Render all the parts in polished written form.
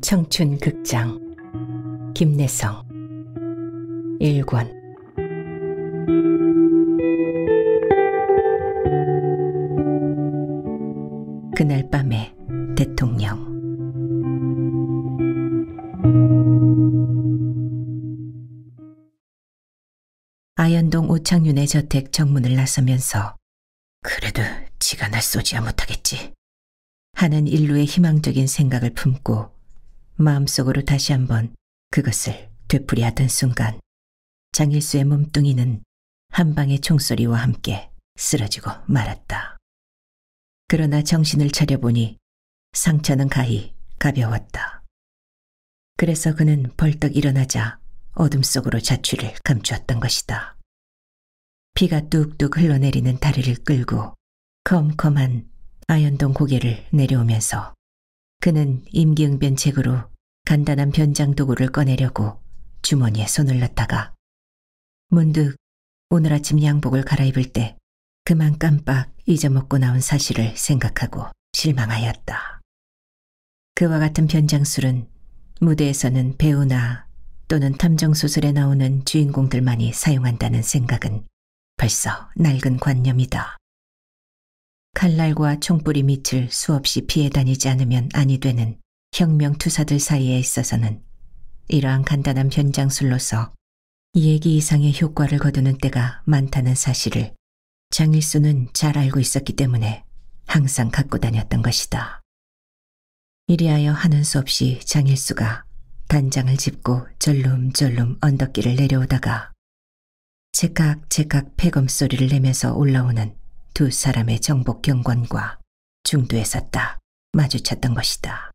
청춘 극장 김내성 1권. 그날 밤에 대통령. 아현동 오창윤의 저택 정문을 나서면서 그래도 지가 날 쏘지야 못하겠지 하는 일루의 희망적인 생각을 품고 마음속으로 다시 한번 그것을 되풀이하던 순간 장일수의 몸뚱이는 한 방의 총소리와 함께 쓰러지고 말았다. 그러나 정신을 차려보니 상처는 가히 가벼웠다. 그래서 그는 벌떡 일어나자 어둠 속으로 자취를 감추었던 것이다. 피가 뚝뚝 흘러내리는 다리를 끌고 컴컴한 아현동 고개를 내려오면서 그는 임기응변책으로 간단한 변장 도구를 꺼내려고 주머니에 손을 넣다가 문득 오늘 아침 양복을 갈아입을 때 그만 깜빡 잊어먹고 나온 사실을 생각하고 실망하였다. 그와 같은 변장술은 무대에서는 배우나 또는 탐정소설에 나오는 주인공들만이 사용한다는 생각은 벌써 낡은 관념이다. 칼날과 총뿌리 밑을 수없이 피해 다니지 않으면 아니 되는 혁명투사들 사이에 있어서는 이러한 간단한 변장술로서 예기 이상의 효과를 거두는 때가 많다는 사실을 장일수는 잘 알고 있었기 때문에 항상 갖고 다녔던 것이다. 이리하여 하는 수 없이 장일수가 단장을 짚고 절름절름 언덕길을 내려오다가 제깍제깍 폐검 소리를 내면서 올라오는 두 사람의 정복 경관과 중도에서 딱 마주쳤던 것이다.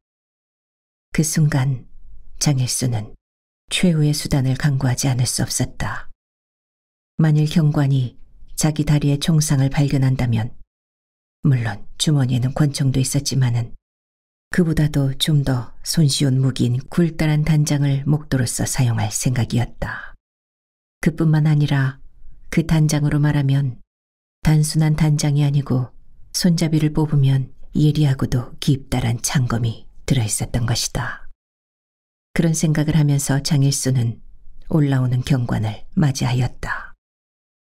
그 순간 장일수는 최후의 수단을 강구하지 않을 수 없었다. 만일 경관이 자기 다리에 총상을 발견한다면 물론 주머니에는 권총도 있었지만은 그보다도 좀 더 손쉬운 무기인 굴다란 단장을 목도로서 사용할 생각이었다. 그뿐만 아니라 그 단장으로 말하면 단순한 단장이 아니고 손잡이를 뽑으면 예리하고도 깊다란 창검이 들어있었던 것이다. 그런 생각을 하면서 장일수는 올라오는 경관을 맞이하였다.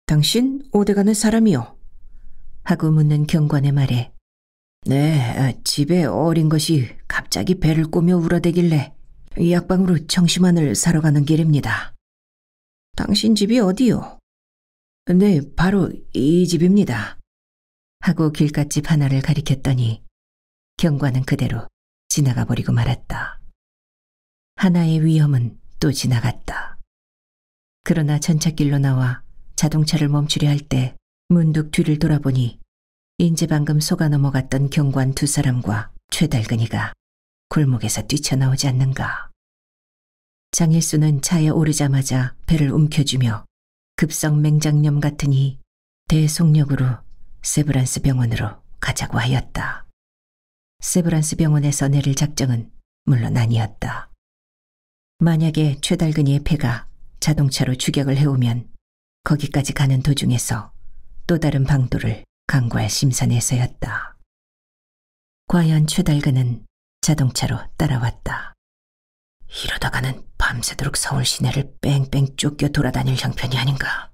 당신 어디 가는 사람이요? 하고 묻는 경관의 말에 네, 집에 어린 것이 갑자기 배를 꼬며 울어대길래 약방으로 청심환을 사러 가는 길입니다. 당신 집이 어디요? 네, 바로 이 집입니다. 하고 길갓집 하나를 가리켰더니 경관은 그대로 지나가 버리고 말았다. 하나의 위험은 또 지나갔다. 그러나 전찻길로 나와 자동차를 멈추려 할 때 문득 뒤를 돌아보니 인제 방금 속아 넘어갔던 경관 두 사람과 최달근이가 골목에서 뛰쳐나오지 않는가. 장일수는 차에 오르자마자 배를 움켜쥐며 급성 맹장염 같으니 대속력으로 세브란스 병원으로 가자고 하였다. 세브란스 병원에서 내릴 작정은 물론 아니었다. 만약에 최달근이의 패가 자동차로 추격을 해오면 거기까지 가는 도중에서 또 다른 방도를 강구할 심산에서였다. 과연 최달근은 자동차로 따라왔다. 이러다가는 밤새도록 서울 시내를 뺑뺑 쫓겨 돌아다닐 형편이 아닌가.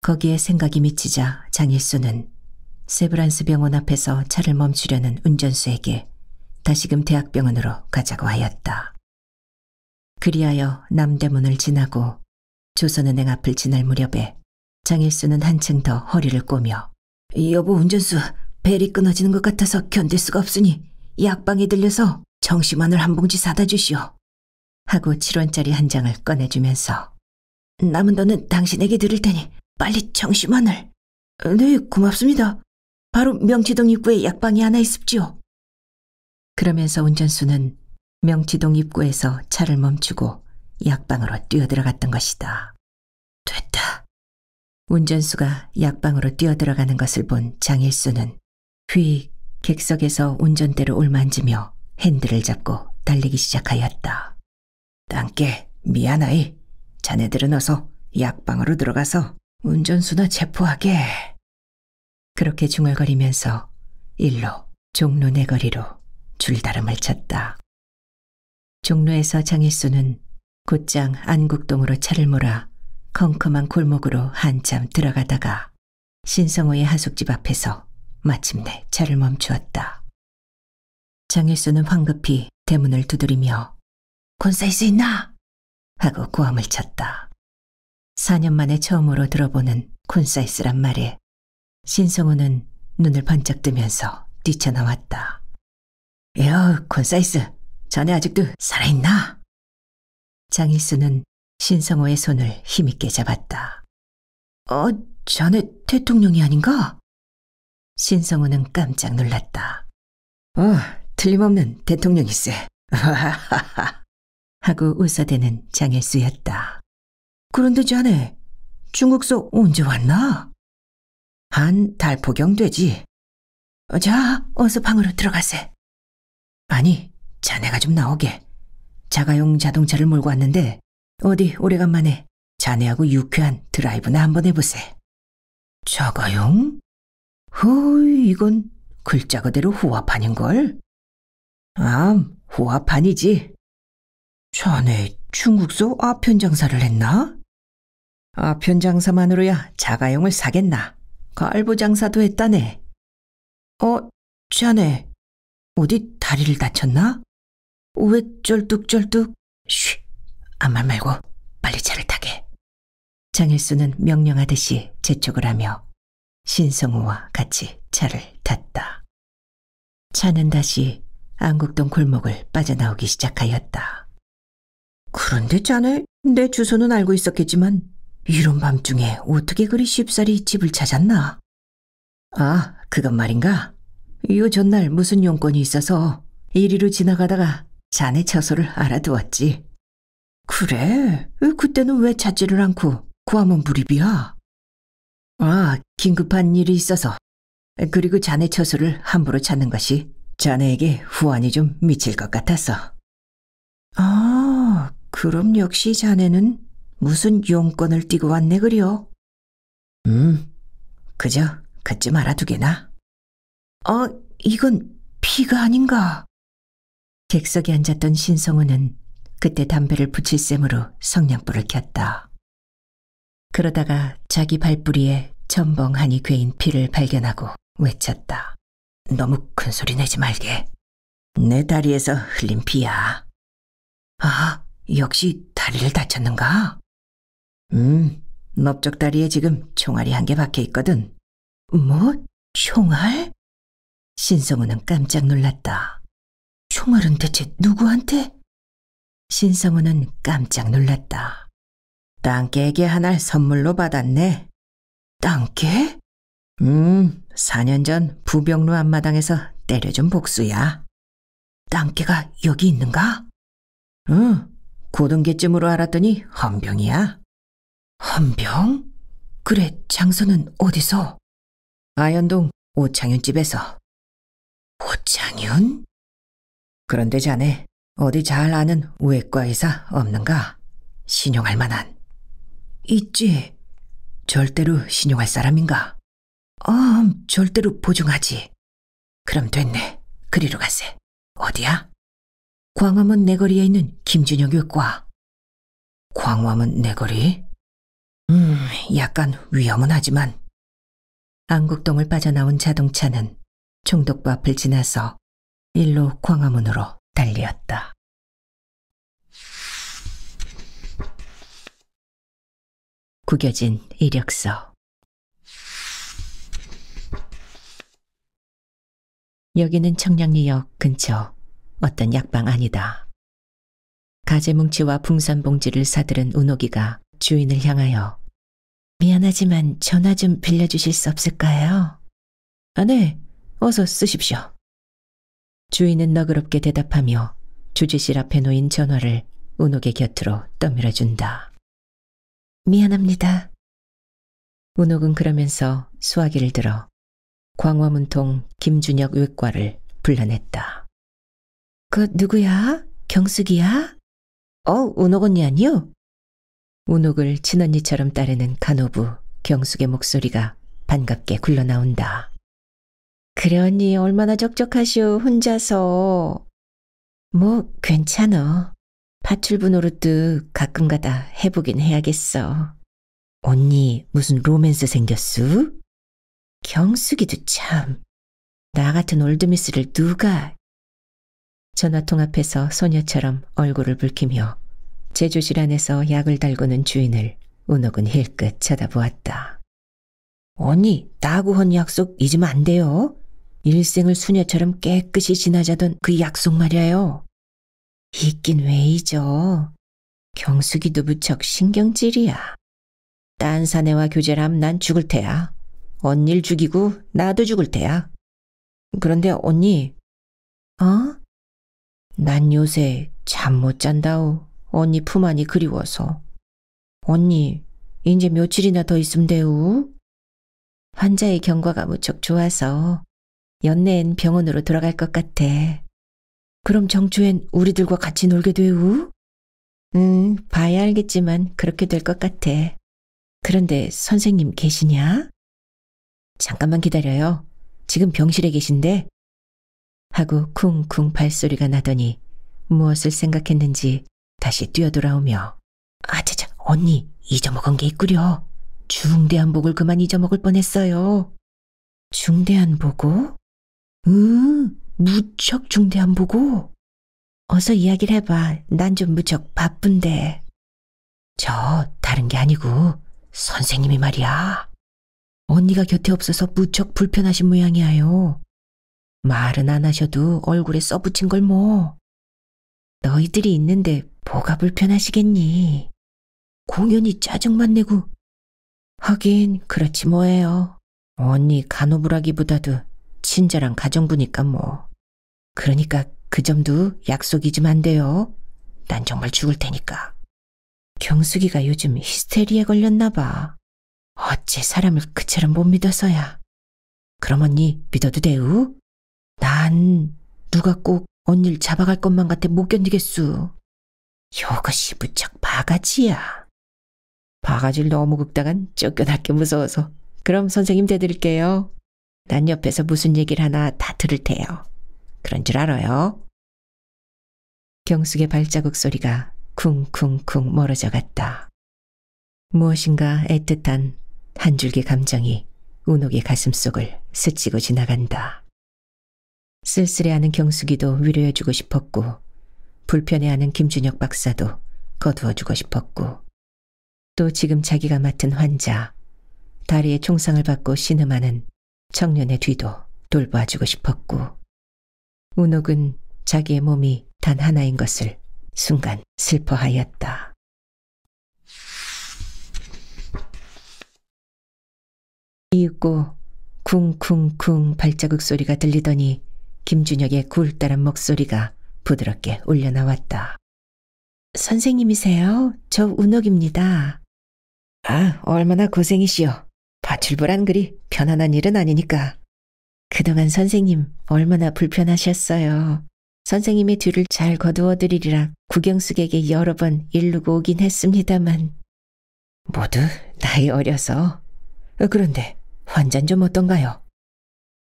거기에 생각이 미치자 장일수는 세브란스 병원 앞에서 차를 멈추려는 운전수에게 다시금 대학병원으로 가자고 하였다. 그리하여 남대문을 지나고 조선은행 앞을 지날 무렵에 장일수는 한층 더 허리를 꼬며 여보 운전수, 벨이 끊어지는 것 같아서 견딜 수가 없으니 약방에 들려서 청심환을 한 봉지 사다 주시오. 하고 7원짜리 한 장을 꺼내주면서 남은 돈은 당신에게 드릴 테니 빨리 청심환을. 네, 고맙습니다. 바로 명치동 입구에 약방이 하나 있습지요. 그러면서 운전수는 명치동 입구에서 차를 멈추고 약방으로 뛰어들어갔던 것이다. 됐다. 운전수가 약방으로 뛰어들어가는 것을 본 장일수는 휙 객석에서 운전대를 올만지며 핸들을 잡고 달리기 시작하였다. 땅께 미안하이. 자네들은 어서 약방으로 들어가서 운전수나 체포하게. 그렇게 중얼거리면서 일로 종로 내거리로 줄다름을 쳤다. 종로에서 장일수는 곧장 안국동으로 차를 몰아 컴컴한 골목으로 한참 들어가다가 신성호의 하숙집 앞에서 마침내 차를 멈추었다. 장일수는 황급히 대문을 두드리며 콘사이스 있나? 하고 고함을 쳤다. 4년 만에 처음으로 들어보는 콘사이스란 말에 신성호는 눈을 번쩍 뜨면서 뛰쳐나왔다. 야, 콘사이스, 자네 아직도 살아있나? 장일수는 신성호의 손을 힘있게 잡았다. 자네 대통령이 아닌가? 신성호는 깜짝 놀랐다. 틀림없는 대통령일세. 하고 웃어대는 장일수였다. 그런데 자네 중국서 언제 왔나? 한 달 포경 되지. 자, 어서 방으로 들어가세. 아니, 자네가 좀 나오게. 자가용 자동차를 몰고 왔는데 어디 오래간만에 자네하고 유쾌한 드라이브나 한번 해보세. 자가용? 이건 글자 그대로 후화판인걸? 후화판이지. 자네 중국서 아편장사를 했나? 아편장사만으로야 자가용을 사겠나? 갈부장사도 했다네. 자네 어디 다리를 다쳤나? 왜 쩔뚝쩔뚝? 쉬, 아무 말 말고 빨리 차를 타게. 장일수는 명령하듯이 재촉을 하며 신성우와 같이 차를 탔다. 차는 다시 안국동 골목을 빠져나오기 시작하였다. 그런데 자네 내 주소는 알고 있었겠지만 이런 밤중에 어떻게 그리 쉽사리 집을 찾았나? 그건 말인가? 요 전날 무슨 용건이 있어서 이리로 지나가다가 자네 처소를 알아두었지. 그래? 그때는 왜 찾지를 않고 구하면 불입이야? 긴급한 일이 있어서. 그리고 자네 처소를 함부로 찾는 것이 자네에게 후환이 좀 미칠 것 같아서. 그럼 역시 자네는 무슨 용건을 띠고 왔네 그려? 그저 그쯤 알아두게나. 이건 피가 아닌가? 객석에 앉았던 신성우는 그때 담배를 붙일 셈으로 성냥불을 켰다. 그러다가 자기 발뿌리에 첨벙하니 괴인 피를 발견하고 외쳤다. 너무 큰 소리 내지 말게. 내 다리에서 흘린 피야. 역시 다리를 다쳤는가? 넓적 다리에 지금 총알이 한 개 박혀 있거든. 뭐? 총알? 신성우는 깜짝 놀랐다. 총알은 대체 누구한테? 신성우는 깜짝 놀랐다. 땅개에게 하나를 선물로 받았네. 땅개? 4년 전 부병로 앞마당에서 때려준 복수야. 땅개가 여기 있는가? 고등개쯤으로 알았더니 헌병이야. 헌병? 그래, 장소는 어디서? 아현동 오창윤집에서. 오창윤? 그런데 자네 어디 잘 아는 외과 의사 없는가? 신용할 만한. 있지. 절대로 신용할 사람인가? 절대로 보증하지. 그럼 됐네. 그리로 가세. 어디야? 광화문 내거리에 있는 김준혁 외과. 광화문 내거리? 약간 위험은 하지만. 안국동을 빠져나온 자동차는 총독부 앞을 지나서 일로 광화문으로 달리었다. 구겨진 이력서. 여기는 청량리역 근처 어떤 약방 안이다. 가재뭉치와 풍선봉지를 사들은 운옥이가 주인을 향하여 미안하지만 전화 좀 빌려주실 수 없을까요? 네, 어서 쓰십시오. 주인은 너그럽게 대답하며 주지실 앞에 놓인 전화를 운옥의 곁으로 떠밀어준다. 미안합니다. 운옥은 그러면서 수화기를 들어 광화문통 김준혁 외과를 불러냈다. 그 누구야? 경숙이야? 운옥 언니 아니요? 운옥을 친언니처럼 따르는 간호부 경숙의 목소리가 반갑게 굴러나온다. 그래 언니 얼마나 적적하시오 혼자서. 뭐 괜찮어. 파출부 노릇도 가끔가다 해보긴 해야겠어. 언니 무슨 로맨스 생겼수? 경숙이도 참. 나 같은 올드미스를 누가. 전화통 앞에서 소녀처럼 얼굴을 붉히며 제조실 안에서 약을 달구는 주인을 운옥은 힐끗 쳐다보았다. 언니, 나하고 한 약속 잊으면 안 돼요. 일생을 수녀처럼 깨끗이 지나자던 그 약속 말이에요. 잊긴 왜 잊어. 경숙이도 무척 신경질이야. 딴 사내와 교제라면 난 죽을 테야. 언니를 죽이고 나도 죽을 테야. 그런데 언니, 어? 난 요새 잠 못 잔다오. 언니 품 안이 그리워서. 언니, 이제 며칠이나 더 있으면 돼우? 환자의 경과가 무척 좋아서 연내엔 병원으로 돌아갈 것 같아. 그럼 정초엔 우리들과 같이 놀게 돼우? 봐야 알겠지만 그렇게 될 것 같아. 그런데 선생님 계시냐? 잠깐만 기다려요. 지금 병실에 계신데? 하고 쿵쿵 발소리가 나더니 무엇을 생각했는지 다시 뛰어돌아오며 아차차 언니 잊어먹은 게 있구려. 중대한 복을 그만 잊어먹을 뻔했어요. 중대한 보고? 무척 중대한 보고? 어서 이야기를 해봐. 난 좀 무척 바쁜데. 저 다른 게 아니고 선생님이 말이야. 언니가 곁에 없어서 무척 불편하신 모양이에요. 말은 안 하셔도 얼굴에 써붙인 걸 뭐. 너희들이 있는데 뭐가 불편하시겠니? 공연히 짜증만 내고. 하긴 그렇지 뭐예요. 언니 간호부라기보다도 친절한 가정부니까 뭐. 그러니까 그 점도 약속 잊으면 안 돼요. 난 정말 죽을 테니까. 경숙이가 요즘 히스테리에 걸렸나 봐. 어째 사람을 그처럼 못 믿어서야. 그럼 언니 믿어도 돼우? 난 누가 꼭 언니를 잡아갈 것만 같아 못 견디겠수. 요것이 무척 바가지야. 바가지를 너무 긁다간 쫓겨날 게 무서워서. 그럼 선생님 대드릴게요. 난 옆에서 무슨 얘기를 하나 다 들을 테요. 그런 줄 알아요. 경숙의 발자국 소리가 쿵쿵쿵 멀어져 갔다. 무엇인가 애틋한 한 줄기 감정이 운옥의 가슴속을 스치고 지나간다. 쓸쓸해하는 경숙이도 위로해주고 싶었고 불편해하는 김준혁 박사도 거두어주고 싶었고 또 지금 자기가 맡은 환자, 다리에 총상을 받고 신음하는 청년의 뒤도 돌봐주고 싶었고 운옥은 자기의 몸이 단 하나인 것을 순간 슬퍼하였다. 이윽고 쿵쿵쿵 발자국 소리가 들리더니 김준혁의 굴다란 목소리가 부드럽게 울려나왔다. 선생님이세요? 저 운옥입니다. 아, 얼마나 고생이시오. 파출부란 그리 편안한 일은 아니니까. 그동안 선생님 얼마나 불편하셨어요. 선생님의 뒤를 잘 거두어드리리라 구경숙에게 여러 번 이르고 오긴 했습니다만. 모두 나이 어려서. 그런데 환자는 좀 어떤가요?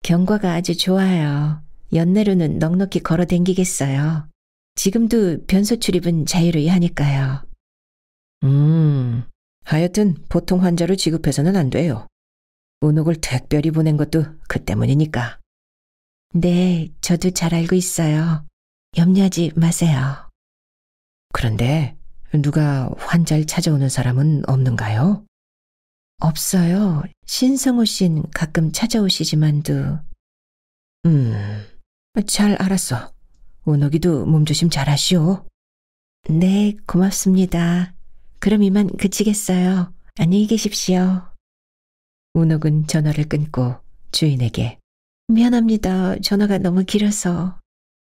경과가 아주 좋아요. 연내로는 넉넉히 걸어 댕기겠어요. 지금도 변소 출입은 자유로이 하니까요. 하여튼 보통 환자로 취급해서는 안 돼요. 운옥을 특별히 보낸 것도 그 때문이니까. 네, 저도 잘 알고 있어요. 염려하지 마세요. 그런데 누가 환자를 찾아오는 사람은 없는가요? 없어요. 신성호 씨는 가끔 찾아오시지만도. 잘 알았어. 운옥이도 몸조심 잘하시오. 네, 고맙습니다. 그럼 이만 그치겠어요. 안녕히 계십시오. 운옥은 전화를 끊고 주인에게 미안합니다. 전화가 너무 길어서.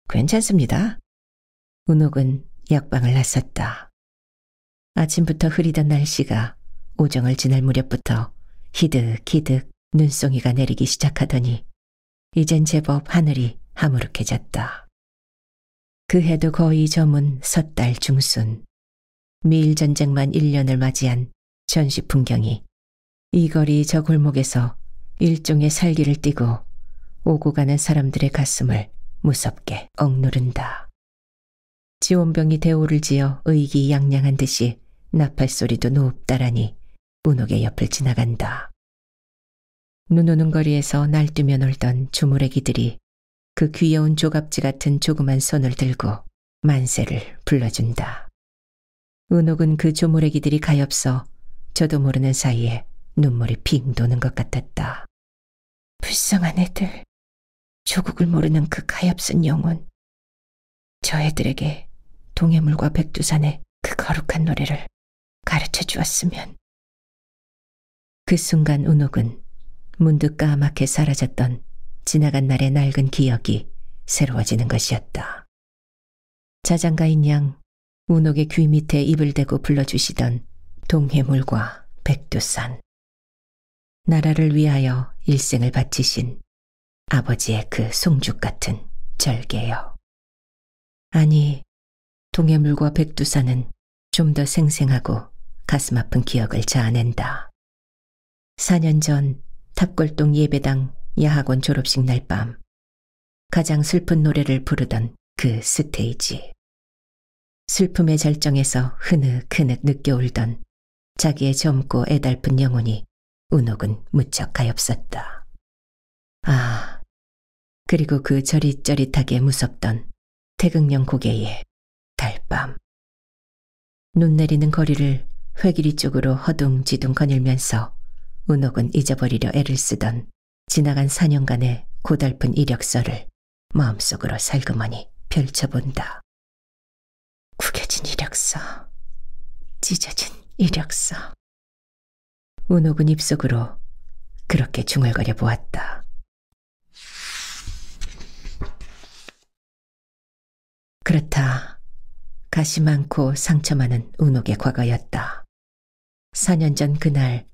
괜찮습니다. 운옥은 약방을 나섰다. 아침부터 흐리던 날씨가 오정을 지날 무렵부터 희득희득 눈송이가 내리기 시작하더니 이젠 제법 하늘이 하무룩해졌다. 그 해도 거의 저문 섣달 중순. 미일전쟁만 1년을 맞이한 전시 풍경이 이 거리 저 골목에서 일종의 살기를 띠고 오고 가는 사람들의 가슴을 무섭게 억누른다. 지원병이 대오를 지어 의기양양한 듯이 나팔소리도 높다라니 운옥의 옆을 지나간다. 눈 오는 거리에서 날뛰며 놀던 조무래기들이 그 귀여운 조갑지 같은 조그만 손을 들고 만세를 불러준다. 은옥은 그 조무래기들이 가엾어 저도 모르는 사이에 눈물이 핑 도는 것 같았다. 불쌍한 애들, 조국을 모르는 그 가엾은 영혼. 저 애들에게 동해물과 백두산의 그 거룩한 노래를 가르쳐 주었으면. 그 순간 은옥은 문득 까맣게 사라졌던 지나간 날의 낡은 기억이 새로워지는 것이었다. 자장가인 양 운옥의 귀 밑에 입을 대고 불러주시던 동해물과 백두산. 나라를 위하여 일생을 바치신 아버지의 그 송죽 같은 절개요. 아니, 동해물과 백두산은 좀 더 생생하고 가슴 아픈 기억을 자아낸다. 4년 전 탑골동 예배당 야학원 졸업식 날 밤 가장 슬픈 노래를 부르던 그 스테이지. 슬픔의 절정에서 흐느흐느 느껴 울던 자기의 젊고 애달픈 영혼이 은옥은 무척 가엾었다. 아, 그리고 그 저릿저릿하게 무섭던 태극령 고개의 달밤. 눈 내리는 거리를 회기리 쪽으로 허둥지둥 거닐면서 은옥은 잊어버리려 애를 쓰던 지나간 4년간의 고달픈 이력서를 마음속으로 살그머니 펼쳐본다. 구겨진 이력서, 찢어진 이력서. 은옥은 입속으로 그렇게 중얼거려 보았다. 그렇다. 가시 많고 상처 많은 은옥의 과거였다. 4년 전 그날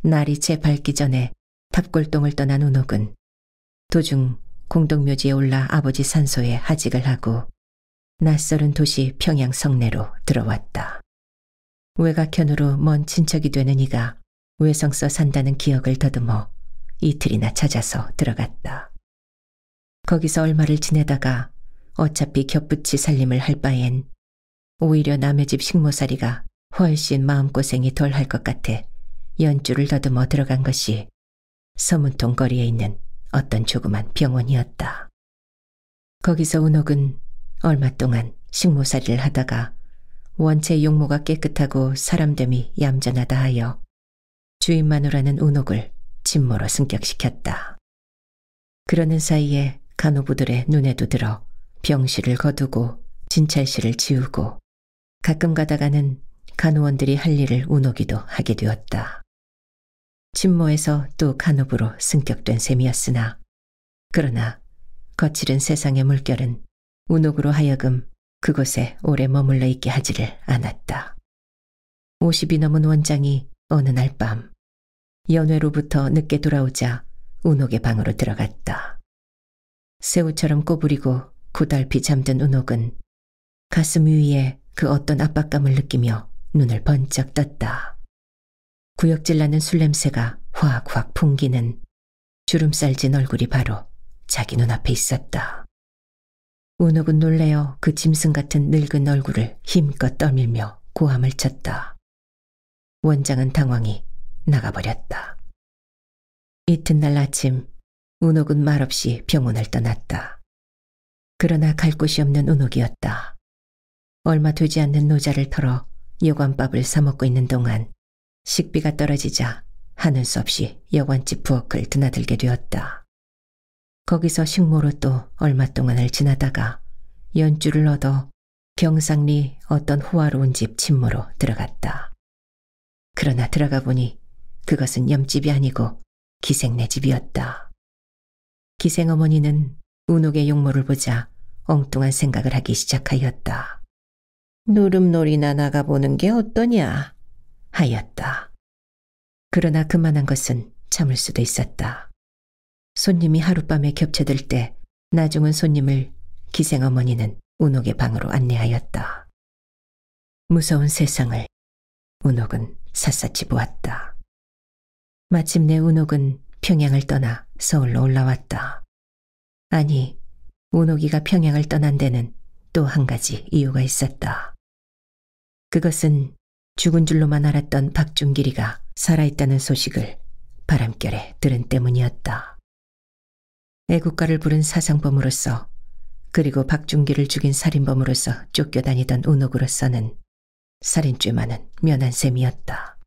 날이 채 밝기 전에 탑골동을 떠난 은옥은 도중 공동묘지에 올라 아버지 산소에 하직을 하고 낯설은 도시 평양 성내로 들어왔다. 외곽현으로 먼 친척이 되는 이가 외성서 산다는 기억을 더듬어 이틀이나 찾아서 들어갔다. 거기서 얼마를 지내다가 어차피 겹붙이 살림을 할 바엔 오히려 남의 집 식모살이가 훨씬 마음고생이 덜 할 것 같아 연줄을 더듬어 들어간 것이 서문통 거리에 있는 어떤 조그만 병원이었다. 거기서 은옥은 얼마 동안 식모살이를 하다가 원체 용모가 깨끗하고 사람됨이 얌전하다 하여 주인 마누라는 은옥을 진모로 승격시켰다. 그러는 사이에 간호부들의 눈에도 들어 병실을 거두고 진찰실을 지우고 가끔 가다가는 간호원들이 할 일을 은옥이도 하게 되었다. 진모에서 또 간호부로 승격된 셈이었으나 그러나 거칠은 세상의 물결은 은옥으로 하여금 그곳에 오래 머물러 있게 하지를 않았다. 50이 넘은 원장이 어느 날 밤 연회로부터 늦게 돌아오자 은옥의 방으로 들어갔다. 새우처럼 꼬부리고 고달피 잠든 은옥은 가슴 위에 그 어떤 압박감을 느끼며 눈을 번쩍 떴다. 구역질 나는 술 냄새가 확확 풍기는 주름살진 얼굴이 바로 자기 눈앞에 있었다. 은옥은 놀래어 그 짐승 같은 늙은 얼굴을 힘껏 떠밀며 고함을 쳤다. 원장은 당황히 나가버렸다. 이튿날 아침 은옥은 말없이 병원을 떠났다. 그러나 갈 곳이 없는 은옥이었다. 얼마 되지 않는 노자를 털어 여관밥을 사 먹고 있는 동안 식비가 떨어지자 하는 수 없이 여관집 부엌을 드나들게 되었다. 거기서 식모로 또 얼마 동안을 지나다가 연줄을 얻어 경상리 어떤 호화로운 집 침모로 들어갔다. 그러나 들어가 보니 그것은 염집이 아니고 기생네 집이었다. 기생어머니는 은옥의 용모를 보자 엉뚱한 생각을 하기 시작하였다. 누름놀이나 나가보는 게 어떠냐 하였다. 그러나 그만한 것은 참을 수도 있었다. 손님이 하룻밤에 겹쳐들 때 나중은 손님을 기생어머니는 은옥의 방으로 안내하였다. 무서운 세상을 은옥은 샅샅이 보았다. 마침내 은옥은 평양을 떠나 서울로 올라왔다. 아니, 은옥이가 평양을 떠난 데는 또 한 가지 이유가 있었다. 그것은 죽은 줄로만 알았던 박준길이가 살아있다는 소식을 바람결에 들은 때문이었다. 애국가를 부른 사상범으로서, 그리고 박준길을 죽인 살인범으로서 쫓겨다니던 운옥으로서는 살인죄만은 면한 셈이었다.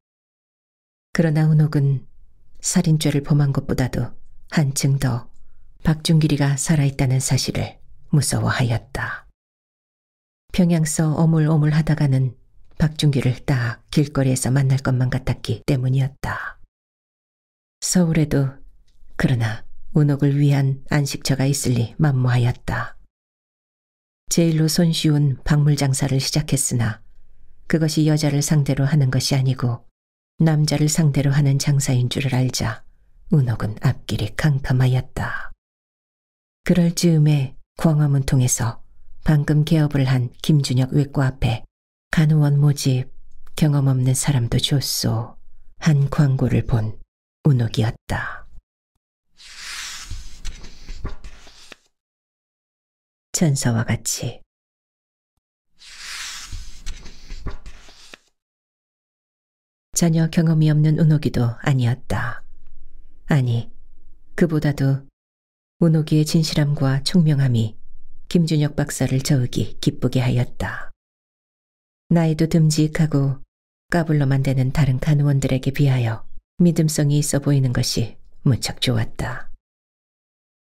그러나 운옥은 살인죄를 범한 것보다도 한층 더 박준길이가 살아있다는 사실을 무서워하였다. 평양서 어물어물 하다가는 박준길을 딱 길거리에서 만날 것만 같았기 때문이었다. 서울에도 그러나 운옥을 위한 안식처가 있을리 만무하였다. 제일로 손쉬운 박물 장사를 시작했으나 그것이 여자를 상대로 하는 것이 아니고 남자를 상대로 하는 장사인 줄을 알자 운옥은 앞길이 캄캄하였다. 그럴 즈음에 광화문 통해서 방금 개업을 한 김준혁 외과 앞에 간호원 모집, 경험 없는 사람도 좋소 한 광고를 본 운옥이었다. 천사와 같이 전혀 경험이 없는 운옥이도 아니었다. 아니, 그보다도 운옥이의 진실함과 총명함이 김준혁 박사를 저으기 기쁘게 하였다. 나이도 듬직하고 까불러만 대는 다른 간호원들에게 비하여 믿음성이 있어 보이는 것이 무척 좋았다.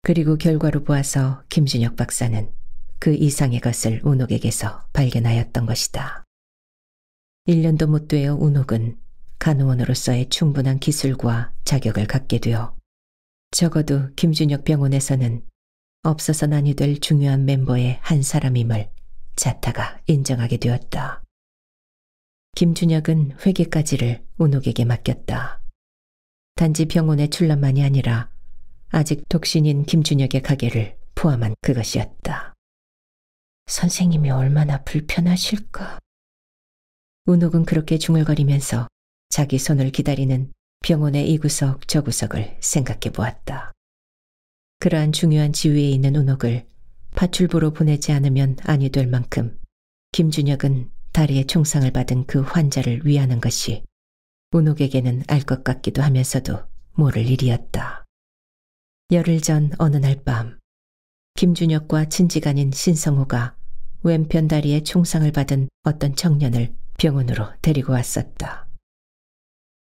그리고 결과로 보아서 김준혁 박사는 그 이상의 것을 운옥에게서 발견하였던 것이다. 1년도 못 되어 운옥은 간호원으로서의 충분한 기술과 자격을 갖게 되어 적어도 김준혁 병원에서는 없어서는 아니 될 중요한 멤버의 한 사람임을 자타가 인정하게 되었다. 김준혁은 회계까지를 운옥에게 맡겼다. 단지 병원의 출납만이 아니라 아직 독신인 김준혁의 가게를 포함한 그것이었다. 선생님이 얼마나 불편하실까. 운옥은 그렇게 중얼거리면서 자기 손을 기다리는 병원의 이 구석 저 구석을 생각해 보았다. 그러한 중요한 지위에 있는 운옥을 파출부로 보내지 않으면 아니 될 만큼 김준혁은 다리에 총상을 받은 그 환자를 위하는 것이 운옥에게는 알 것 같기도 하면서도 모를 일이었다. 열흘 전 어느 날 밤 김준혁과 친지간인 신성호가 왼편 다리에 총상을 받은 어떤 청년을 병원으로 데리고 왔었다.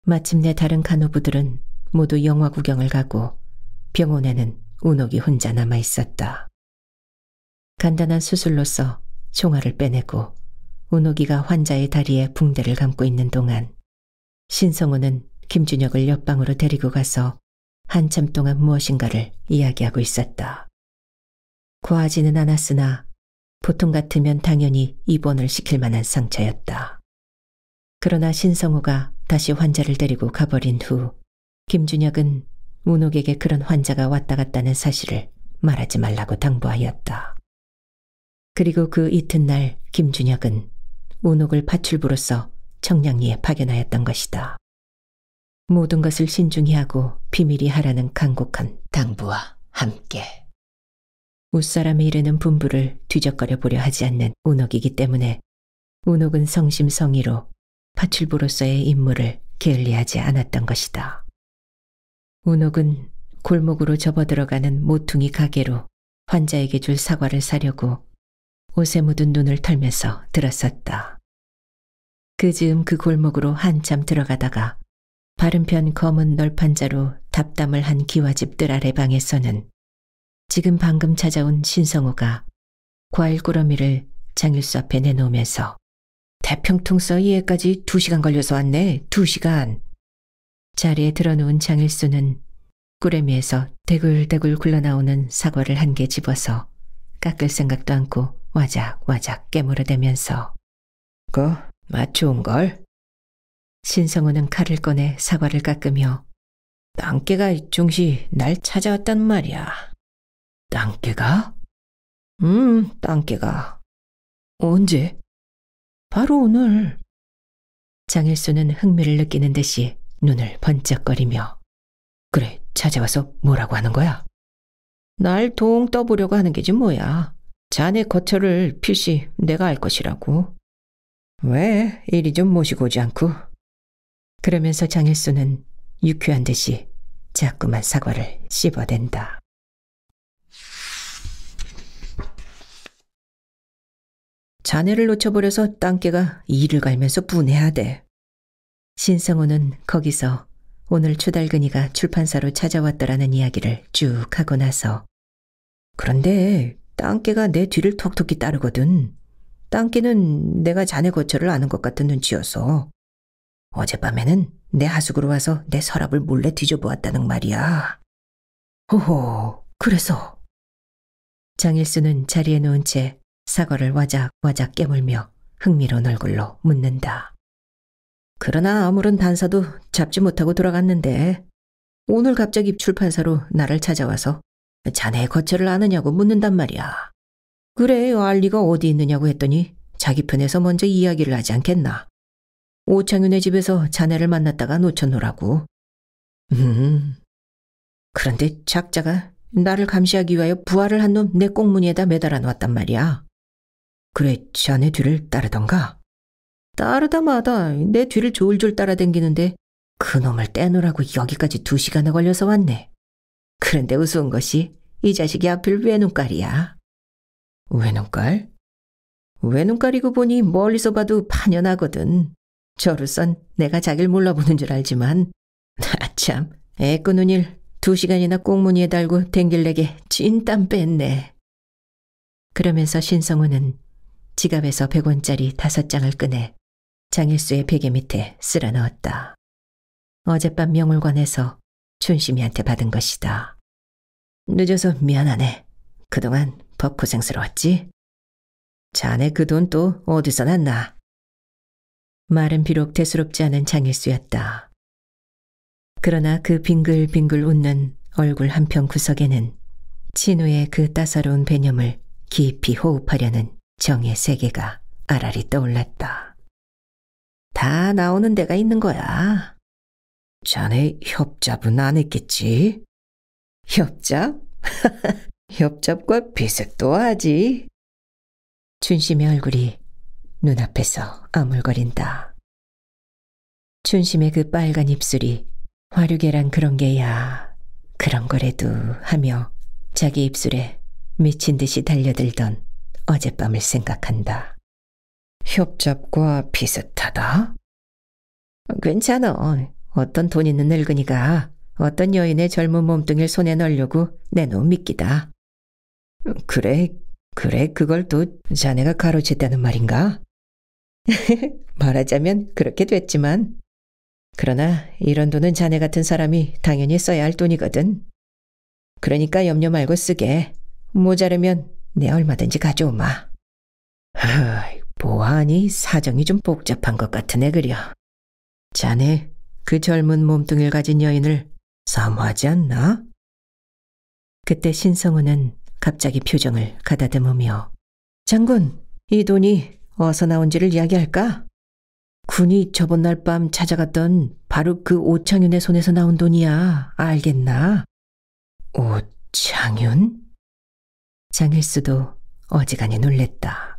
마침내 다른 간호부들은 모두 영화 구경을 가고 병원에는 운옥이 혼자 남아 있었다. 간단한 수술로서 총알을 빼내고 운옥이가 환자의 다리에 붕대를 감고 있는 동안 신성호는 김준혁을 옆방으로 데리고 가서 한참 동안 무엇인가를 이야기하고 있었다. 과하지는 않았으나 보통 같으면 당연히 입원을 시킬 만한 상처였다. 그러나 신성호가 다시 환자를 데리고 가버린 후 김준혁은 운옥에게 그런 환자가 왔다 갔다는 사실을 말하지 말라고 당부하였다. 그리고 그 이튿날 김준혁은 운옥을 파출부로서 청량리에 파견하였던 것이다. 모든 것을 신중히 하고 비밀히 하라는 간곡한 당부와 함께 웃사람이 이르는 분부를 뒤적거려 보려 하지 않는 운옥이기 때문에 운옥은 성심성의로 파출부로서의 임무를 게을리하지 않았던 것이다. 운옥은 골목으로 접어들어가는 모퉁이 가게로 환자에게 줄 사과를 사려고 옷에 묻은 눈을 털면서 들었었다. 그 즈음 그 골목으로 한참 들어가다가 바른편 검은 널판자로 답담을 한 기와집 뜰 아래 방에서는 지금 방금 찾아온 신성호가 과일 꾸러미를 장일수 앞에 내놓으면서 대평통서 이해까지 2시간 걸려서 왔네. 2시간. 자리에 들어누운 장일수는 꾸러미에서 대굴대굴 굴러나오는 사과를 한 개 집어서 깎을 생각도 않고 와작와작 깨물어대면서 맛 좋은걸? 신성호는 칼을 꺼내 사과를 깎으며 땅깨가 종시 날 찾아왔단 말이야. 땅깨가? 땅깨가. 언제? 바로 오늘. 장일수는 흥미를 느끼는 듯이 눈을 번쩍거리며 그래, 찾아와서 뭐라고 하는 거야? 날 동 떠보려고 하는 게지 뭐야. 자네 거처를 필시 내가 알 것이라고. 왜 이리 좀 모시고 오지 않고. 그러면서 장일수는 유쾌한 듯이 자꾸만 사과를 씹어댄다. 자네를 놓쳐버려서 땅개가 이를 갈면서 분해하대. 신성호는 거기서 오늘 추달근이가 출판사로 찾아왔더라는 이야기를 쭉 하고 나서 그런데 땅개가 내 뒤를 톡톡히 따르거든. 땅개는 내가 자네 거처를 아는 것 같은 눈치여서 어젯밤에는 내 하숙으로 와서 내 서랍을 몰래 뒤져보았다는 말이야. 호호, 그래서? 장일수는 자리에 누운 채 사과를 와작와작 깨물며 흥미로운 얼굴로 묻는다. 그러나 아무런 단서도 잡지 못하고 돌아갔는데 오늘 갑자기 출판사로 나를 찾아와서 자네의 거처를 아느냐고 묻는단 말이야. 그래, 알 리가 어디 있느냐고 했더니 자기 편에서 먼저 이야기를 하지 않겠나. 오창윤의 집에서 자네를 만났다가 놓쳐놓으라고. 그런데 작자가 나를 감시하기 위하여 부활을 한 놈 내 꽁무니에다 매달아 놓았단 말이야. 그래, 자네 뒤를 따르던가? 따르다 마다 내 뒤를 졸졸 따라댕기는데 그놈을 떼놓으라고 여기까지 2시간에 걸려서 왔네. 그런데 우스운 것이 이 자식이 하필 외눈깔이야. 외눈깔? 외눈깔이고 보니 멀리서 봐도 파년하거든. 저로선 내가 자기를 몰라보는 줄 알지만 참 애 끄는 일 2시간이나 꽁무니에 달고 댕길래게 찐땀 뺐네. 그러면서 신성우는 지갑에서 100원짜리 5장을 꺼내 장일수의 베개 밑에 쓸어 넣었다. 어젯밤 명월관에서 춘심이한테 받은 것이다. 늦어서 미안하네. 그동안 법 고생스러웠지? 자네 그 돈 또 어디서 났나? 말은 비록 대수롭지 않은 장일수였다. 그러나 그 빙글빙글 웃는 얼굴 한편 구석에는 진우의 그 따사로운 배념을 깊이 호흡하려는 정의 세계가 아라리 떠올랐다. 다 나오는 데가 있는 거야. 자네 협잡은 안 했겠지? 협잡? 협잡과 비슷도 하지. 춘심의 얼굴이 눈앞에서 아물거린다. 춘심의 그 빨간 입술이 화류계란 그런 게야, 그런 거래도 하며 자기 입술에 미친 듯이 달려들던 어젯밤을 생각한다. 협잡과 비슷하다? 괜찮아. 어떤 돈 있는 늙은이가 어떤 여인의 젊은 몸뚱이를 손에 넣으려고 내놓은 미끼다. 그래, 그걸 또 자네가 가로챘다는 말인가? 말하자면 그렇게 됐지만, 그러나 이런 돈은 자네 같은 사람이 당연히 써야 할 돈이거든. 그러니까 염려 말고 쓰게. 모자르면 내 얼마든지 가져오마. 보아하니 사정이 좀 복잡한 것 같으네 그려. 자네 그 젊은 몸뚱이를 가진 여인을 사모하지 않나? 그때 신성우는 갑자기 표정을 가다듬으며 장군, 이 돈이 어디서 나온지를 이야기할까? 군이 저번 날 밤 찾아갔던 바로 그 오창윤의 손에서 나온 돈이야. 알겠나? 오창윤? 장일수도 어지간히 놀랬다.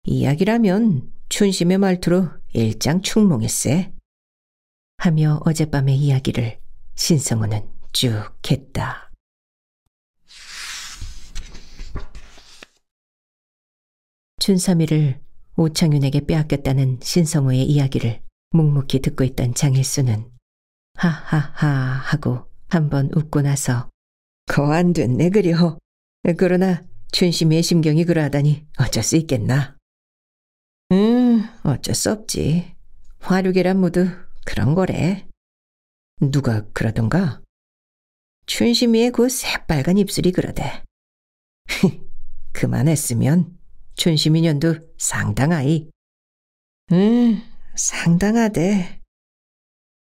이야기라면 춘심의 말투로 일장충몽일세. 하며 어젯밤의 이야기를 신성우는 쭉 했다. 춘삼이를 오창윤에게 빼앗겼다는 신성우의 이야기를 묵묵히 듣고 있던 장일수는 하하하 하고 한번 웃고 나서 거 안 됐네 그려. 그러나 춘심이의 심경이 그러하다니 어쩔 수 있겠나. 어쩔 수 없지. 화류계란 모두 그런 거래. 누가 그러던가? 춘심이의 그 새빨간 입술이 그러대. 그만했으면 춘심이 년도 상당하이. 상당하대.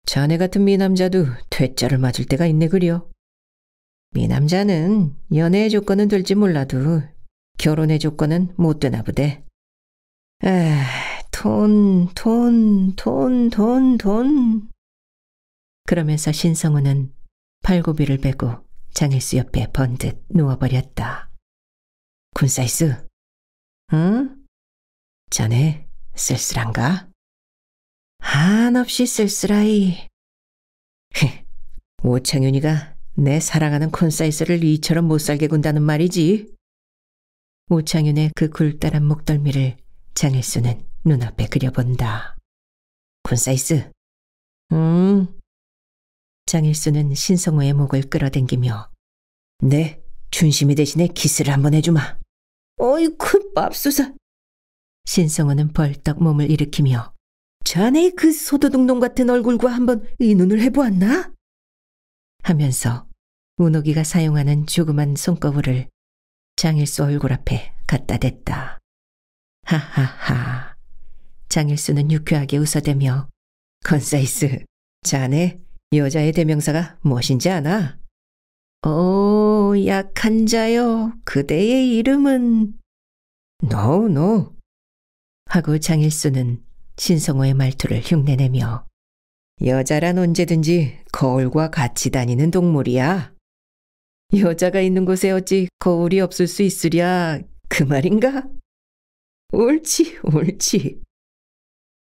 자네 같은 미남자도 퇴짜를 맞을 때가 있네 그려. 미남자는 연애의 조건은 될지 몰라도 결혼의 조건은 못 되나 보대. 돈. 그러면서 신성우는 팔굽이를 베고 장일수 옆에 번듯 누워버렸다. 콘사이스. 응? 자네 쓸쓸한가? 한없이 쓸쓸하이. 오창윤이가 내 사랑하는 콘사이스를 이처럼 못살게 군다는 말이지. 오창윤의 그 굴다란 목덜미를 장일수는 눈앞에 그려본다. 콘사이스. 장일수는 신성호의 목을 끌어당기며 네, 춘심이 대신에 키스를 한번 해주마. 어이쿠 맙소사. 신성호는 벌떡 몸을 일으키며 자네의 그 소도둑놈 같은 얼굴과 한번 의논을 해보았나? 하면서 운옥이가 사용하는 조그만 손거울을 장일수 얼굴 앞에 갖다 댔다. 하하하. 장일수는 유쾌하게 웃어대며 콘사이스, 자네 여자의 대명사가 무엇인지 아나? 오, 약한 자여, 그대의 이름은... 노. 하고 장일수는 신성호의 말투를 흉내내며 여자란 언제든지 거울과 같이 다니는 동물이야. 여자가 있는 곳에 어찌 거울이 없을 수 있으랴, 그 말인가? 옳지.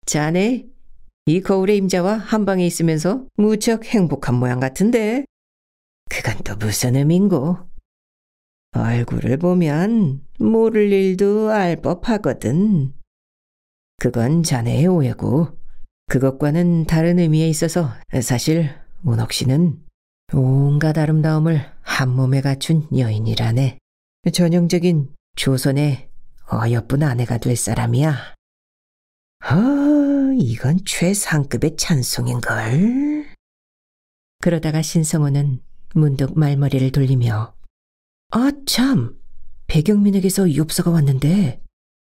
자네, 이 거울의 임자와 한방에 있으면서 무척 행복한 모양 같은데. 그건 또 무슨 의미인고? 얼굴을 보면 모를 일도 알 법하거든. 그건 자네의 오해고 그것과는 다른 의미에 있어서 사실 운옥 씨는 온갖 아름다움을 한 몸에 갖춘 여인이라네. 전형적인 조선의 어여쁜 아내가 될 사람이야. 이건 최상급의 찬송인걸. 그러다가 신성호는 문득 말머리를 돌리며 아 참, 배경민에게서 엽서가 왔는데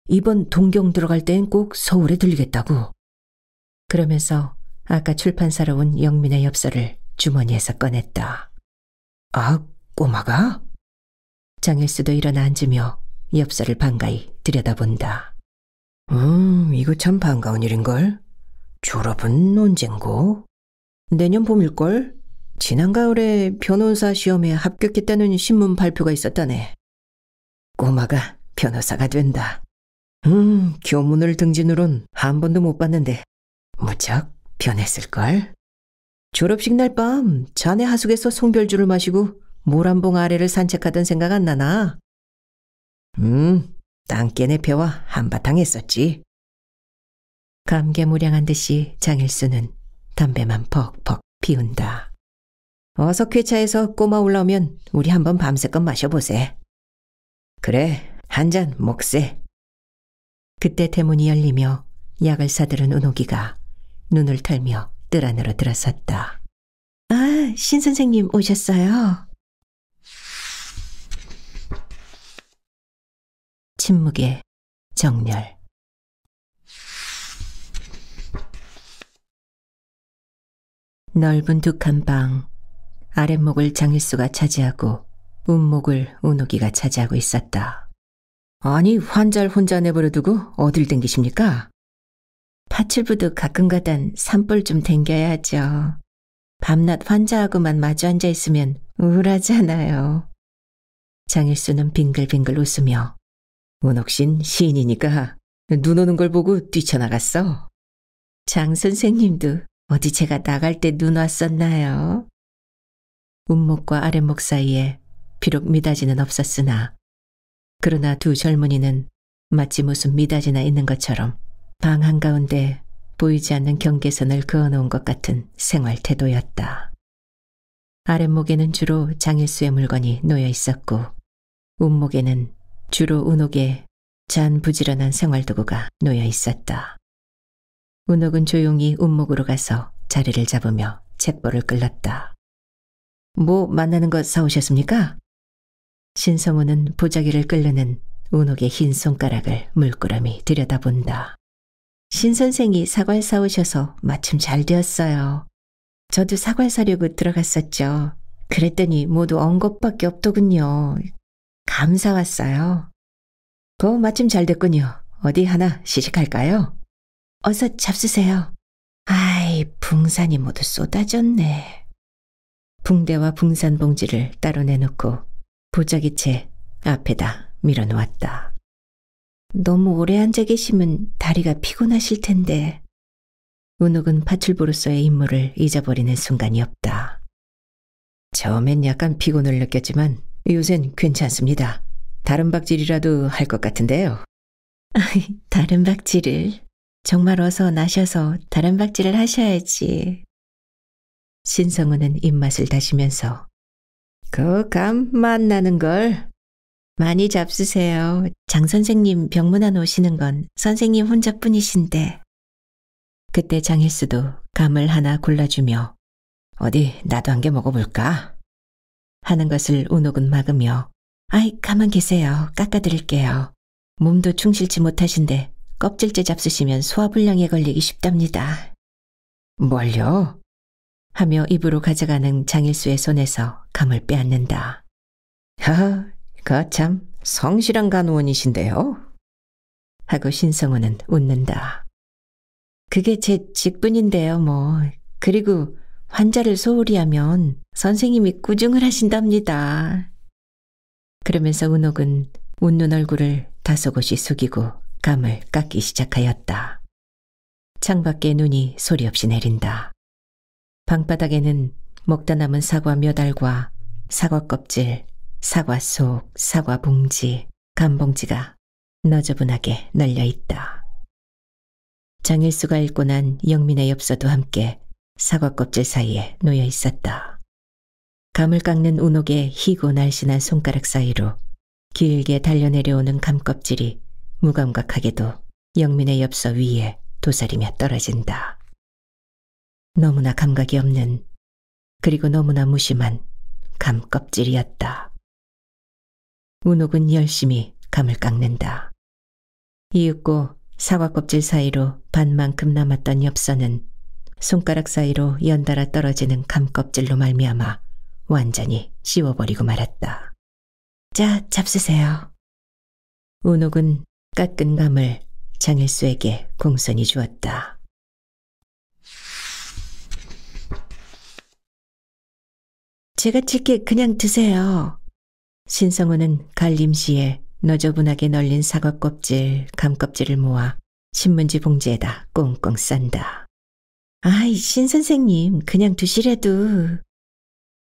이번 동경 들어갈 땐 꼭 서울에 들리겠다고. 그러면서 아까 출판사로 온 영민의 엽서를 주머니에서 꺼냈다. 아, 꼬마가? 장일수도 일어나 앉으며 엽서를 반가이 들여다본다. 이거 참 반가운 일인걸. 졸업은 언젠고? 내년 봄일걸? 지난 가을에 변호사 시험에 합격했다는 신문 발표가 있었다네. 꼬마가 변호사가 된다. 교문을 등진으론 한 번도 못 봤는데 무척 변했을걸. 졸업식 날 밤 자네 하숙에서 송별주를 마시고 모란봉 아래를 산책하던 생각 안 나나? 땅깨네 폐와 한바탕 했었지. 감개무량한 듯이 장일수는 담배만 퍽퍽 피운다. 어서 쾌차에서 꼬마 올라오면 우리 한번 밤새껏 마셔보세. 그래, 한 잔 먹세. 그때 대문이 열리며 약을 사들은 운옥이가 눈을 털며 뜰 안으로 들어섰다. 아, 신 선생님 오셨어요. 침묵의 정렬. 넓은 둑한 방, 아랫목을 장일수가 차지하고 윗목을 운옥이가 차지하고 있었다. 아니, 환자를 혼자 내버려두고 어딜 댕기십니까? 파출부도 가끔가단 산볼 좀 댕겨야죠. 밤낮 환자하고만 마주 앉아 있으면 우울하잖아요. 장일수는 빙글빙글 웃으며 운옥신 시인이니까 눈 오는 걸 보고 뛰쳐나갔어. 장 선생님도 어디 제가 나갈 때 눈 왔었나요? 윗목과 아랫목 사이에 비록 미닫이는 없었으나 그러나 두 젊은이는 마치 무슨 미닫이나 있는 것처럼 방 한가운데 보이지 않는 경계선을 그어놓은 것 같은 생활 태도였다. 아랫목에는 주로 장일수의 물건이 놓여 있었고 윗목에는 주로 운옥의 잔 부지런한 생활도구가 놓여 있었다. 운옥은 조용히 윗목으로 가서 자리를 잡으며 책보를 끌렀다. 뭐 만나는 것 사오셨습니까? 신성호는 보자기를 끌르는 운옥의 흰 손가락을 물끄러미 들여다본다. 신 선생이 사과를 사오셔서 마침 잘 되었어요. 저도 사과를 사려고 들어갔었죠. 그랬더니 모두 언 것밖에 없더군요. 감사 왔어요. 그거 마침 잘 됐군요. 어디 하나 시식할까요? 어서 잡수세요. 아이, 붕산이 모두 쏟아졌네. 붕대와 붕산 봉지를 따로 내놓고 보자기채 앞에다 밀어놓았다. 너무 오래 앉아 계시면 다리가 피곤하실 텐데. 운옥은 파출부로서의 임무를 잊어버리는 순간이 없다. 처음엔 약간 피곤을 느꼈지만 요샌 괜찮습니다. 다른 박질이라도 할 것 같은데요. 다른 박질을? 정말 어서 나셔서 다른 박질을 하셔야지. 신성우는 입맛을 다시면서 그 감 맛나는 걸 많이 잡수세요. 장 선생님 병문안 오시는 건 선생님 혼자뿐이신데. 그때 장일수도 감을 하나 골라주며 어디 나도 한 개 먹어볼까? 하는 것을 운옥은 막으며 아이 가만 계세요. 깎아드릴게요. 몸도 충실치 못하신데 껍질째 잡수시면 소화불량에 걸리기 쉽답니다. 뭘요? 하며 입으로 가져가는 장일수의 손에서 감을 빼앗는다. 하하, 거참 성실한 간호원이신데요? 하고 신성우는 웃는다. 그게 제 직분인데요, 뭐. 그리고 환자를 소홀히 하면 선생님이 꾸중을 하신답니다. 그러면서 운옥은 웃는 얼굴을 다소곳이 숙이고 감을 깎기 시작하였다. 창밖에 눈이 소리 없이 내린다. 방바닥에는 먹다 남은 사과 몇 알과 사과 껍질, 사과 속, 사과 봉지, 감 봉지가 너저분하게 널려 있다. 장일수가 읽고 난 영민의 엽서도 함께 사과 껍질 사이에 놓여 있었다. 감을 깎는 운옥의 희고 날씬한 손가락 사이로 길게 달려내려오는 감껍질이 무감각하게도 영민의 엽서 위에 도사리며 떨어진다. 너무나 감각이 없는 그리고 너무나 무심한 감껍질이었다. 운옥은 열심히 감을 깎는다. 이윽고 사과 껍질 사이로 반만큼 남았던 엽서는 손가락 사이로 연달아 떨어지는 감껍질로 말미암아 완전히 씌워버리고 말았다. 자, 잡수세요. 운옥은 깎은 감을 장일수에게 공손히 주었다. 제가 칠게 그냥 드세요. 신성우는 갈림시에 너저분하게 널린 사과 껍질, 감 껍질을 모아 신문지 봉지에다 꽁꽁 싼다. 아이, 신선생님 그냥 드시래도.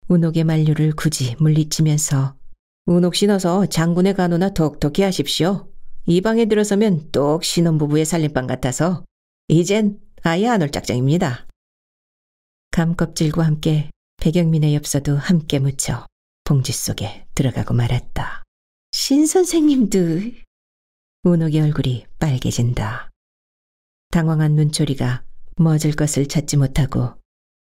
운옥의 만류를 굳이 물리치면서 운옥 신어서 장군의 간호나 톡톡히 하십시오. 이 방에 들어서면 똑 신혼부부의 살림방 같아서 이젠 아예 안 올 짝정입니다. 감 껍질과 함께 백영민의 엽서도 함께 묻혀 봉지 속에 들어가고 말았다. 신선생님도. 운옥의 얼굴이 빨개진다. 당황한 눈초리가 멎을 것을 찾지 못하고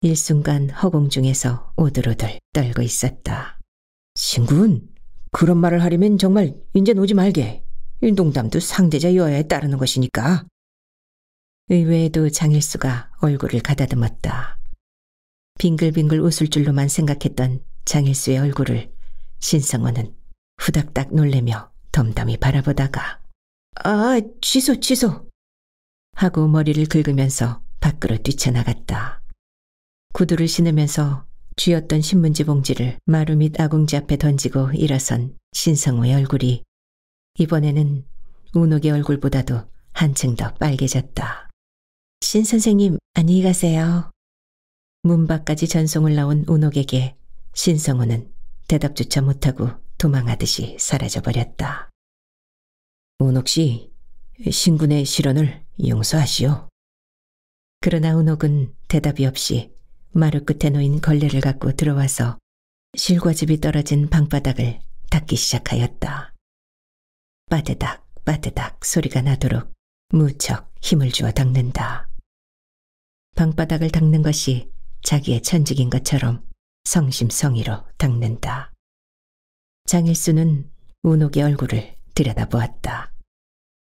일순간 허공 중에서 오들오들 떨고 있었다. 신군, 그런 말을 하려면 정말 인제 오지 말게. 농담도 상대자 여야에 따르는 것이니까. 의외에도 장일수가 얼굴을 가다듬었다. 빙글빙글 웃을 줄로만 생각했던 장일수의 얼굴을 신성원은 후닥닥 놀래며 덤덤히 바라보다가 아, 취소 하고 머리를 긁으면서 밖으로 뛰쳐나갔다. 구두를 신으면서 쥐었던 신문지 봉지를 마루 밑 아궁지 앞에 던지고 일어선 신성우의 얼굴이 이번에는 운옥의 얼굴보다도 한층 더 빨개졌다. 신 선생님 안녕히 가세요. 문 밖까지 전송을 나온 운옥에게 신성우는 대답조차 못하고 도망하듯이 사라져버렸다. 운옥 씨, 신군의 실언을 용서하시오. 그러나 운옥은 대답이 없이 마루 끝에 놓인 걸레를 갖고 들어와서 실과즙이 떨어진 방바닥을 닦기 시작하였다. 빠드닥 빠드닥 소리가 나도록 무척 힘을 주어 닦는다. 방바닥을 닦는 것이 자기의 천직인 것처럼 성심성의로 닦는다. 장일수는 운옥의 얼굴을 들여다보았다.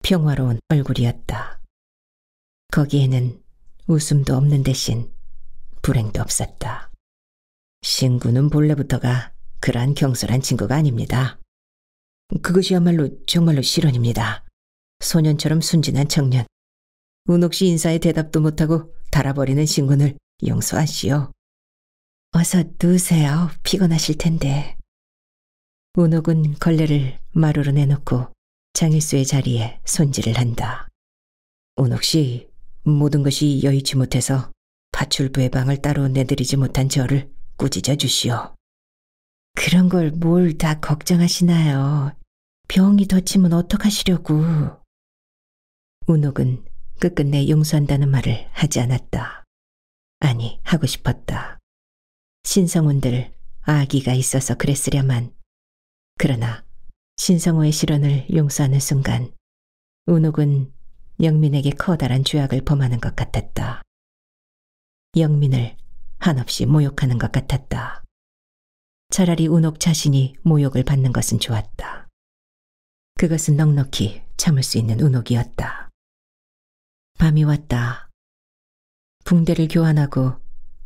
평화로운 얼굴이었다. 거기에는 웃음도 없는 대신 불행도 없었다. 신군은 본래부터가 그러한 경솔한 친구가 아닙니다. 그것이야말로 정말로 실언입니다. 소년처럼 순진한 청년. 운옥 씨 인사에 대답도 못하고 달아버리는 신군을 용서하시오. 어서 누우세요. 피곤하실 텐데. 운옥은 걸레를 마루로 내놓고 장일수의 자리에 손질을 한다. 운옥씨, 모든 것이 여의치 못해서 파출부의 방을 따로 내드리지 못한 저를 꾸짖어 주시오. 그런 걸 뭘 다 걱정하시나요? 병이 덧치면 어떡하시려고. 운옥은 끝끝내 용서한다는 말을 하지 않았다. 아니, 하고 싶었다. 신성훈들 아기가 있어서 그랬으랴만. 그러나 신성호의 실언을 용서하는 순간 운옥은 영민에게 커다란 죄악을 범하는 것 같았다. 영민을 한없이 모욕하는 것 같았다. 차라리 운옥 자신이 모욕을 받는 것은 좋았다. 그것은 넉넉히 참을 수 있는 운옥이었다. 밤이 왔다. 붕대를 교환하고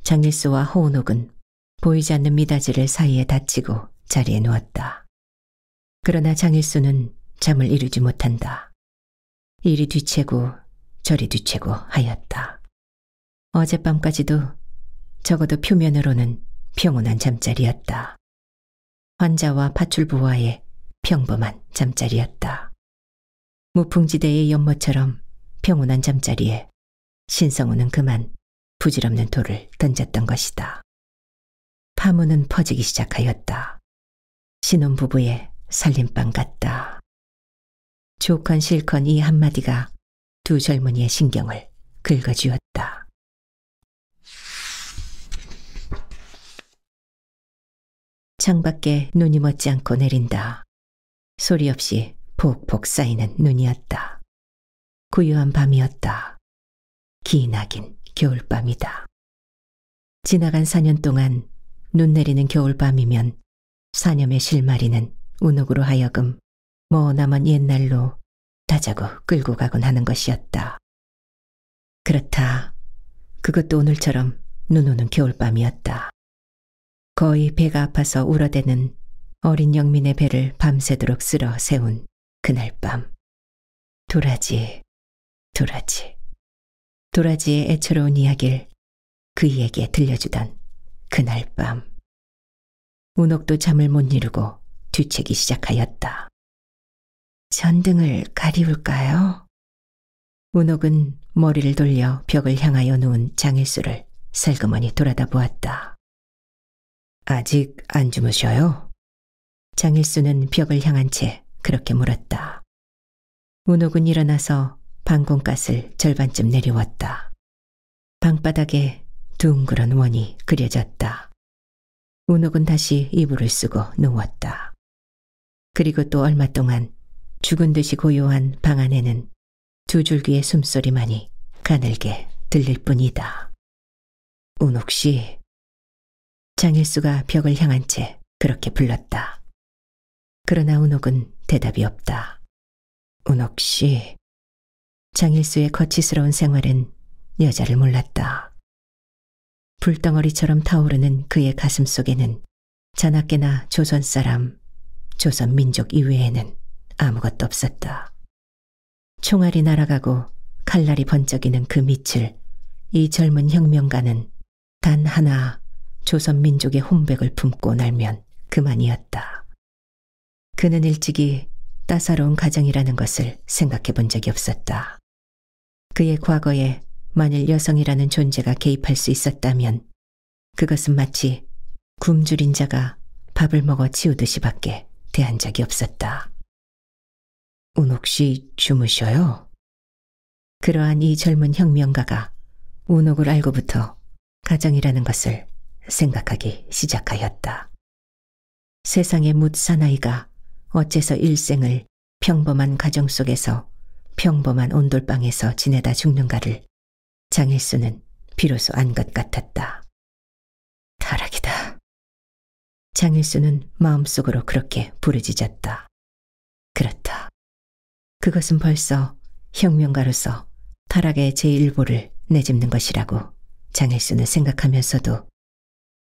장일수와 허운옥은 보이지 않는 미닫이를 사이에 닫히고 자리에 누웠다. 그러나 장일수는 잠을 이루지 못한다. 이리 뒤채고 저리 뒤채고 하였다. 어젯밤까지도 적어도 표면으로는 평온한 잠자리였다. 환자와 파출부와의 평범한 잠자리였다. 무풍지대의 연못처럼 평온한 잠자리에 신성우는 그만 부질없는 돌을 던졌던 것이다. 파문은 퍼지기 시작하였다. 신혼부부의 살림방 같다. 좋건 싫건 이 한마디가 두 젊은이의 신경을 긁어쥐었다. 창밖에 눈이 멎지 않고 내린다. 소리 없이 폭폭 쌓이는 눈이었다. 고요한 밤이었다. 기나긴 겨울밤이다. 지나간 4년 동안 눈 내리는 겨울밤이면 사념의 실마리는 운옥으로 하여금 머나먼 옛날로 다자고 끌고 가곤 하는 것이었다. 그렇다. 그것도 오늘처럼 눈 오는 겨울밤이었다. 거의 배가 아파서 울어대는 어린 영민의 배를 밤새도록 쓸어 세운 그날 밤. 도라지, 도라지. 도라지의 애처로운 이야기를 그이에게 들려주던 그날 밤. 운옥도 잠을 못 이루고 뒤채기 시작하였다. 전등을 가리울까요? 운옥은 머리를 돌려 벽을 향하여 누운 장일수를 슬그머니 돌아다 보았다. 아직 안 주무셔요? 장일수는 벽을 향한 채 그렇게 물었다. 운옥은 일어나서 방공갓을 절반쯤 내려왔다. 방바닥에 둥그런 원이 그려졌다. 운옥은 다시 이불을 쓰고 누웠다. 그리고 또 얼마 동안 죽은 듯이 고요한 방 안에는 두 줄기의 숨소리만이 가늘게 들릴 뿐이다. 운옥씨. 장일수가 벽을 향한 채 그렇게 불렀다. 그러나 운옥은 대답이 없다. 운옥씨. 장일수의 거치스러운 생활은 여자를 몰랐다. 불덩어리처럼 타오르는 그의 가슴 속에는 자나깨나 조선 사람, 조선 민족 이외에는 아무것도 없었다. 총알이 날아가고 칼날이 번쩍이는 그 밑을 이 젊은 혁명가는 단 하나 조선 민족의 혼백을 품고 날면 그만이었다. 그는 일찍이 따사로운 가정이라는 것을 생각해 본 적이 없었다. 그의 과거에 만일 여성이라는 존재가 개입할 수 있었다면 그것은 마치 굶주린 자가 밥을 먹어 치우듯이 밖에 대한 적이 없었다. 운옥씨 주무셔요? 그러한 이 젊은 혁명가가 운옥을 알고부터 가정이라는 것을 생각하기 시작하였다. 세상의 묻 사나이가 어째서 일생을 평범한 가정 속에서 평범한 온돌방에서 지내다 죽는가를 장일수는 비로소 안 것 같았다. 타락이다. 장일수는 마음속으로 그렇게 부르짖었다. 그렇다. 그것은 벌써 혁명가로서 타락의 제1보를 내집는 것이라고 장일수는 생각하면서도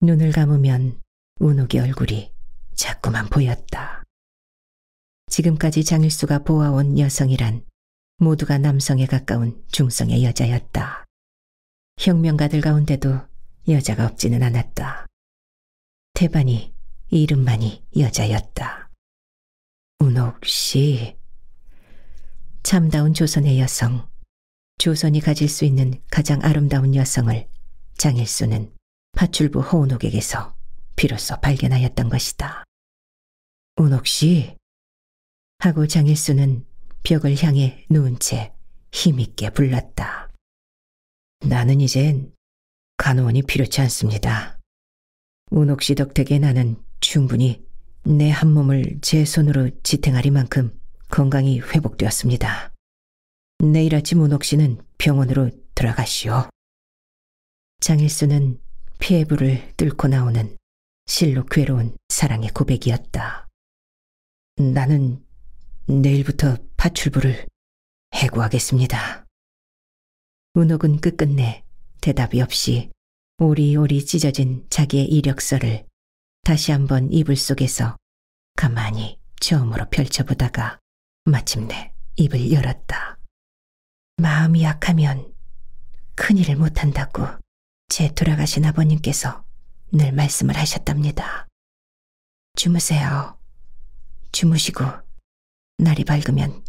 눈을 감으면 운옥의 얼굴이 자꾸만 보였다. 지금까지 장일수가 보아온 여성이란 모두가 남성에 가까운 중성의 여자였다. 혁명가들 가운데도 여자가 없지는 않았다. 태반이 이름만이 여자였다. 운옥 씨. 참다운 조선의 여성, 조선이 가질 수 있는 가장 아름다운 여성을 장일수는 파출부 허운옥에게서 비로소 발견하였던 것이다. 운옥 씨. 하고 장일수는 벽을 향해 누운 채 힘있게 불렀다. 나는 이젠 간호원이 필요치 않습니다. 운옥 씨 덕택에 나는 충분히 내 한 몸을 제 손으로 지탱하리만큼 건강이 회복되었습니다. 내일 아침 운옥 씨는 병원으로 들어가시오. 장일수는 폐부를 뚫고 나오는 실로 괴로운 사랑의 고백이었다. 나는 내일부터 파출부를 해고하겠습니다. 운옥은 끝끝내 대답이 없이 오리오리 찢어진 자기의 이력서를 다시 한번 이불 속에서 가만히 처음으로 펼쳐보다가 마침내 입을 열었다. 마음이 약하면 큰일을 못한다고 제 돌아가신 아버님께서 늘 말씀을 하셨답니다. 주무세요. 주무시고 날이 밝으면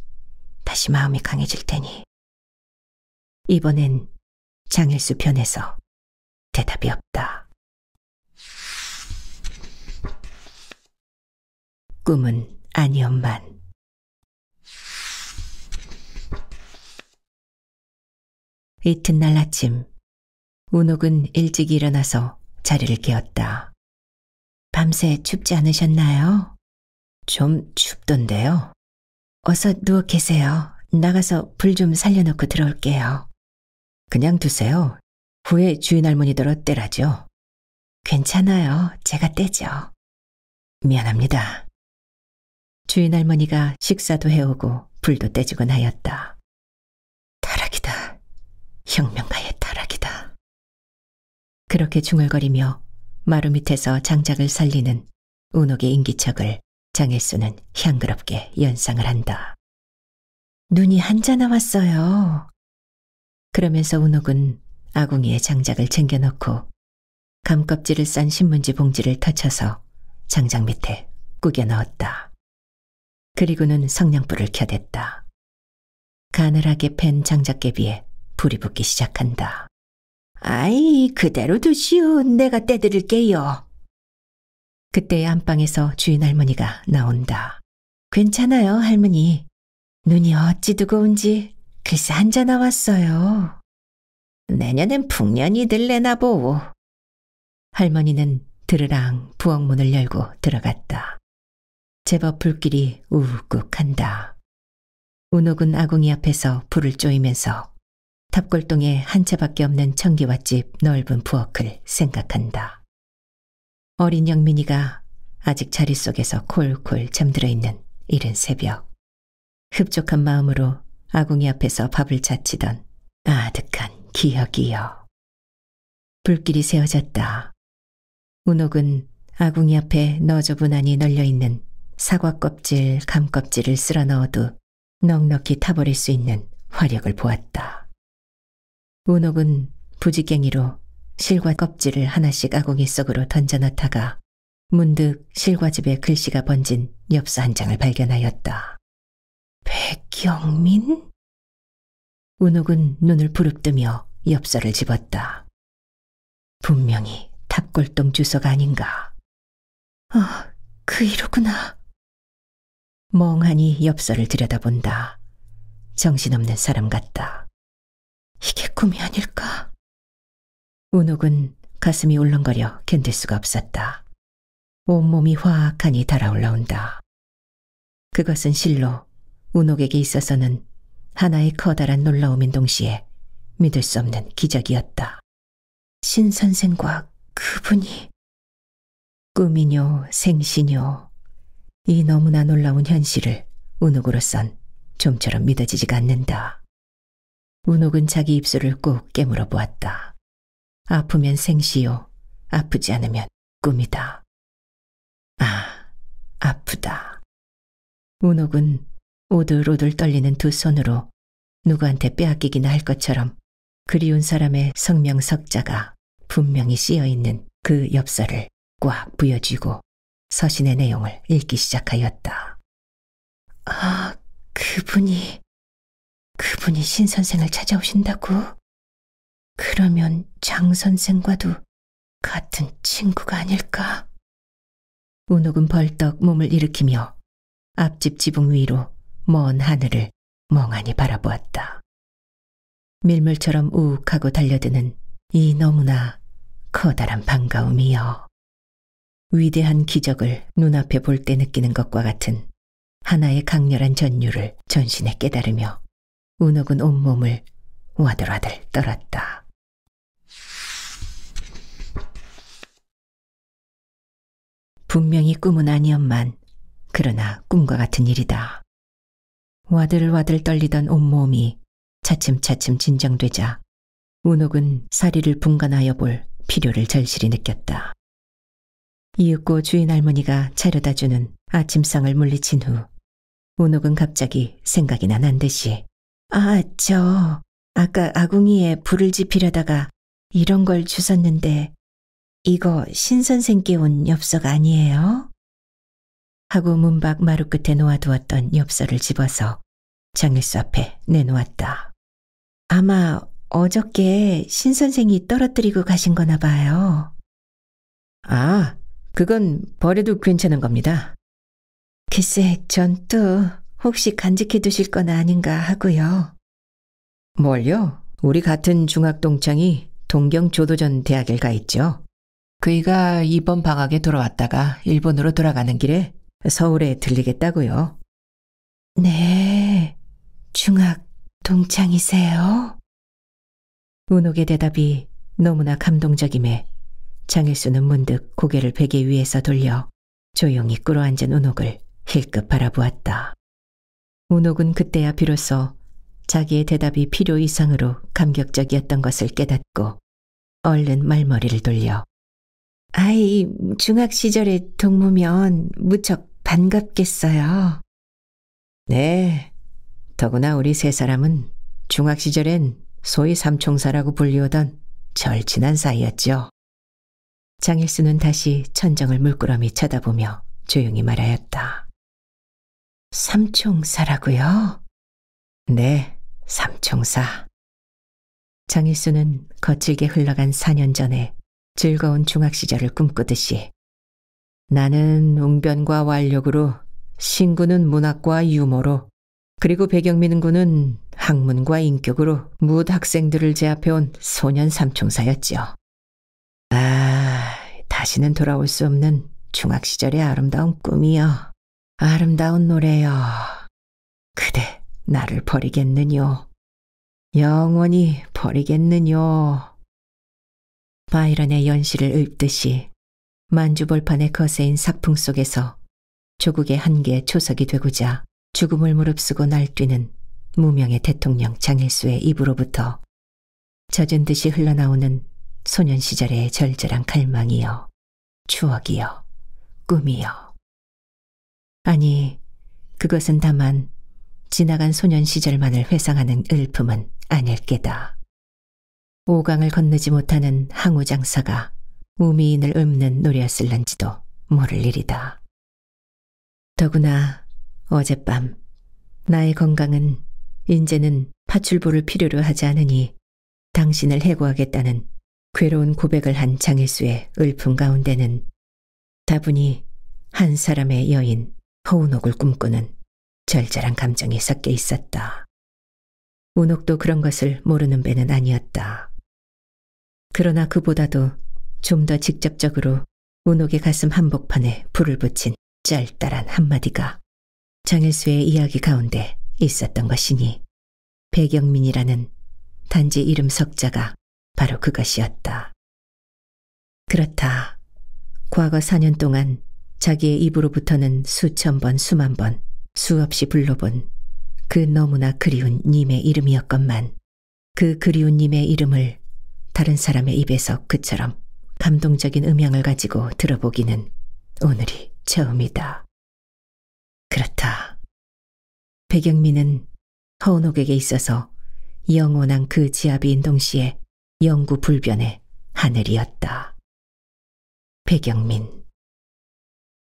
다시 마음이 강해질 테니. 이번엔 장일수 편에서 대답이 없다. 꿈은 아니었만. 이튿날 아침, 운옥은 일찍 일어나서 자리를 깨웠다. 밤새 춥지 않으셨나요? 좀 춥던데요. 어서 누워 계세요. 나가서 불 좀 살려놓고 들어올게요. 그냥 두세요. 후에 주인 할머니더러 떼라죠. 괜찮아요. 제가 떼죠. 미안합니다. 주인 할머니가 식사도 해오고 불도 떼주곤 하였다. 타락이다. 혁명가의 타락이다. 그렇게 중얼거리며 마루 밑에서 장작을 살리는 운옥의 인기척을 장일수는 향그럽게 연상을 한다. 눈이 한자 나왔어요. 그러면서 운옥은 아궁이에 장작을 챙겨놓고 감껍질을 싼 신문지 봉지를 터쳐서 장작 밑에 꾸겨 넣었다. 그리고는 성냥불을 켜댔다. 가늘하게 팬 장작개비에 불이 붙기 시작한다. 아이, 그대로 두시오. 내가 떼드릴게요. 그때 안방에서 주인 할머니가 나온다. 괜찮아요, 할머니. 눈이 어찌 두꺼운지 글쎄 한자 나왔어요. 내년엔 풍년이 들래나 보오. 할머니는 드르랑 부엌문을 열고 들어갔다. 제법 불길이 우욱한다. 운옥은 아궁이 앞에서 불을 쪼이면서 탑골동에 한 채밖에 없는 청기와집 넓은 부엌을 생각한다. 어린 영민이가 아직 자리 속에서 콜콜 잠들어 있는 이른 새벽. 흡족한 마음으로 아궁이 앞에서 밥을 자치던 아득한 기억이여. 불길이 세워졌다. 운옥은 아궁이 앞에 너저분하니 널려있는 사과 껍질, 감 껍질을 쓸어 넣어도 넉넉히 타버릴 수 있는 화력을 보았다. 운옥은 부지깽이로 실과 껍질을 하나씩 아궁이 속으로 던져 넣다가 문득 실과집에 글씨가 번진 엽서 한 장을 발견하였다. 백경민? 운옥은 눈을 부릅뜨며 엽서를 집었다. 분명히 탑골동 주소가 아닌가. 아, 그 이로구나. 멍하니 엽서를 들여다본다. 정신없는 사람 같다. 이게 꿈이 아닐까? 운옥은 가슴이 울렁거려 견딜 수가 없었다. 온몸이 화학하니 달아올라온다. 그것은 실로 운옥에게 있어서는 하나의 커다란 놀라움인 동시에 믿을 수 없는 기적이었다. 신 선생과 그분이 꿈이뇨 생시뇨, 이 너무나 놀라운 현실을 운옥으로선 좀처럼 믿어지지가 않는다. 운옥은 자기 입술을 꾹 깨물어 보았다. 아프면 생시요, 아프지 않으면 꿈이다. 아, 아프다. 운옥은 오들오들 떨리는 두 손으로 누구한테 빼앗기기나 할 것처럼 그리운 사람의 성명석자가 분명히 씌어있는 그 엽서를 꽉 부여쥐고 서신의 내용을 읽기 시작하였다. 아, 그분이 신 선생을 찾아오신다고? 그러면 장 선생과도 같은 친구가 아닐까? 운옥은 벌떡 몸을 일으키며 앞집 지붕 위로 먼 하늘을 멍하니 바라보았다. 밀물처럼 우욱하고 달려드는 이 너무나 커다란 반가움이여. 위대한 기적을 눈앞에 볼 때 느끼는 것과 같은 하나의 강렬한 전율을 전신에 깨달으며 운옥은 온몸을 와들와들 떨었다. 분명히 꿈은 아니었만 그러나 꿈과 같은 일이다. 와들와들 떨리던 온몸이 차츰차츰 진정되자 운옥은 사리를 분간하여 볼 필요를 절실히 느꼈다. 이윽고 주인 할머니가 차려다 주는 아침상을 물리친 후 운옥은 갑자기 생각이 난 듯이 아까 아궁이에 불을 지피려다가 이런 걸 주웠는데 이거 신선생께 온 엽서가 아니에요? 하고 문밖 마루 끝에 놓아두었던 엽서를 집어서 장일수 앞에 내놓았다. 아마 어저께 신선생이 떨어뜨리고 가신 거나 봐요. 아, 그건 버려도 괜찮은 겁니다. 글쎄, 전 또 혹시 간직해 두실 건 아닌가 하고요. 뭘요? 우리 같은 중학동창이 동경조도전 대학을 가 있죠. 그이가 이번 방학에 돌아왔다가 일본으로 돌아가는 길에 서울에 들리겠다고요. 네, 중학동창이세요? 운옥의 대답이 너무나 감동적임에 장일수는 문득 고개를 베개 위에서 돌려 조용히 꿇어앉은 운옥을 힐끗 바라보았다. 운옥은 그때야 비로소 자기의 대답이 필요 이상으로 감격적이었던 것을 깨닫고 얼른 말머리를 돌려 아이, 중학 시절의 동무면 무척 반갑겠어요. 네, 더구나 우리 세 사람은 중학 시절엔 소위 삼총사라고 불리우던 절친한 사이였죠. 장일수는 다시 천정을 물끄러미 쳐다보며 조용히 말하였다. 삼총사라고요? 네, 삼총사. 장일수는 거칠게 흘러간 4년 전에 즐거운 중학 시절을 꿈꾸듯이 나는 웅변과 완력으로, 신구는 문학과 유머로, 그리고 백영민 군은 학문과 인격으로 뭇 학생들을 제압해온 소년 삼총사였죠. 아, 다시는 돌아올 수 없는 중학 시절의 아름다운 꿈이여. 아름다운 노래여. 그대 나를 버리겠느뇨. 영원히 버리겠느뇨. 바이런의 연시를 읊듯이 만주벌판의 거세인 삭풍 속에서 조국의 한계의 초석이 되고자 죽음을 무릅쓰고 날뛰는 무명의 대통령 장일수의 입으로부터 젖은 듯이 흘러나오는 소년 시절의 절절한 갈망이여, 추억이여, 꿈이여. 아니, 그것은 다만 지나간 소년 시절만을 회상하는 을품은 아닐 게다. 오강을 건너지 못하는 항우 장사가 우미인을 읊는 노래였을런지도 모를 일이다. 더구나 어젯밤 나의 건강은 인제는 파출부를 필요로 하지 않으니 당신을 해고하겠다는 괴로운 고백을 한 장일수의 을품 가운데는 다분히 한 사람의 여인 허운옥을 꿈꾸는 절절한 감정이 섞여 있었다. 운옥도 그런 것을 모르는 배는 아니었다. 그러나 그보다도 좀 더 직접적으로 운옥의 가슴 한복판에 불을 붙인 짤짤한 한마디가 장일수의 이야기 가운데 있었던 것이니 백영민이라는 단지 이름 석자가 바로 그것이었다. 그렇다. 과거 4년 동안 자기의 입으로부터는 수천 번, 수만 번, 수없이 불러본 그 너무나 그리운 님의 이름이었건만 그 그리운 님의 이름을 다른 사람의 입에서 그처럼 감동적인 음향을 가지고 들어보기는 오늘이 처음이다. 그렇다. 백영민은 허운옥에게 있어서 영원한 그 지아비인 동시에 영구불변의 하늘이었다. 백영민.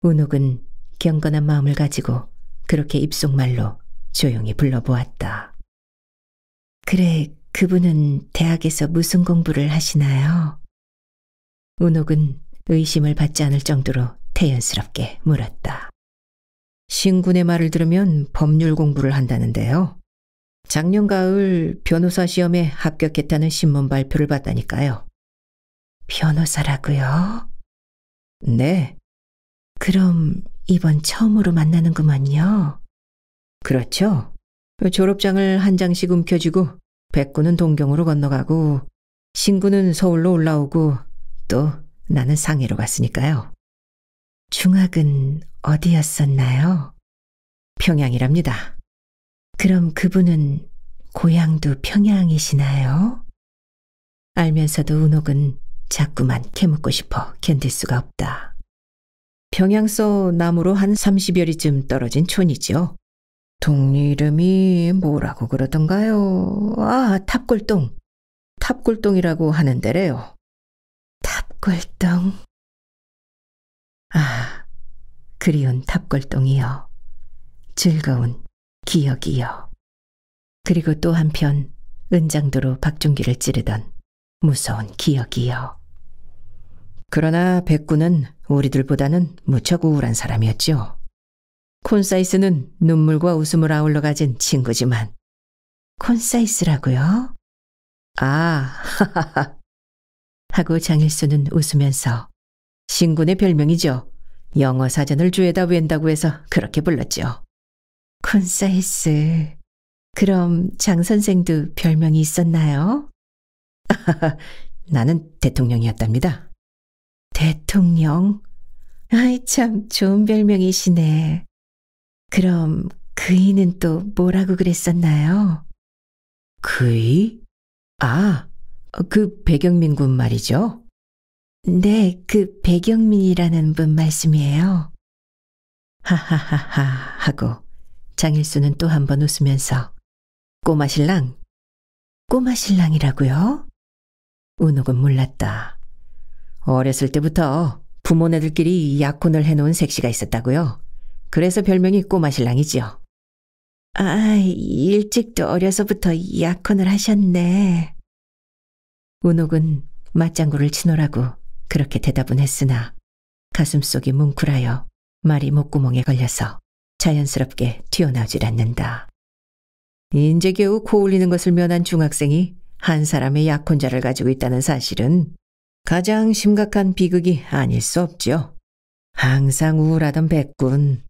운옥은 경건한 마음을 가지고 그렇게 입속말로 조용히 불러보았다. 그래, 그분은 대학에서 무슨 공부를 하시나요? 운옥은 의심을 받지 않을 정도로 태연스럽게 물었다. 신군의 말을 들으면 법률 공부를 한다는데요. 작년 가을 변호사 시험에 합격했다는 신문 발표를 봤다니까요. 변호사라고요? 네. 그럼 이번 처음으로 만나는구만요. 그렇죠. 졸업장을 한 장씩 움켜쥐고 백구는 동경으로 건너가고 신구는 서울로 올라오고 또 나는 상해로 갔으니까요. 중학은 어디였었나요? 평양이랍니다. 그럼 그분은 고향도 평양이시나요? 알면서도 운옥은 자꾸만 캐묻고 싶어 견딜 수가 없다. 평양서 남으로 한 30여리쯤 떨어진 촌이죠. 동네 이름이 뭐라고 그러던가요? 아, 탑골동. 탑골동이라고 하는 데래요. 탑골동. 아, 그리운 탑골동이요. 즐거운 기억이요. 그리고 또 한편 은장도로 박종기를 찌르던 무서운 기억이요. 그러나 백구는 우리들보다는 무척 우울한 사람이었죠. 콘사이스는 눈물과 웃음을 아울러 가진 친구지만. 콘사이스라고요? 아, 하하하. 하고 장일수는 웃으면서 신군의 별명이죠. 영어 사전을 주에다 웬다고 해서 그렇게 불렀죠. 콘사이스. 그럼 장 선생도 별명이 있었나요? 나는 대통령이었답니다. 대통령? 아이 참 좋은 별명이시네. 그럼 그이는 또 뭐라고 그랬었나요? 그이? 아, 그 배경민 군 말이죠? 네, 그 배경민이라는 분 말씀이에요. 하하하하 하고 장일수는 또 한 번 웃으면서 꼬마 신랑? 꼬마 신랑이라고요? 운옥은 몰랐다. 어렸을 때부터 부모네들끼리 약혼을 해놓은 색시가 있었다고요. 그래서 별명이 꼬마 신랑이지요. 아, 일찍도 어려서부터 약혼을 하셨네. 운옥은 맞장구를 치노라고 그렇게 대답은 했으나 가슴속이 뭉클하여 말이 목구멍에 걸려서 자연스럽게 튀어나오질 않는다. 인제 겨우 코 올리는 것을 면한 중학생이 한 사람의 약혼자를 가지고 있다는 사실은 가장 심각한 비극이 아닐 수 없죠. 항상 우울하던 백군.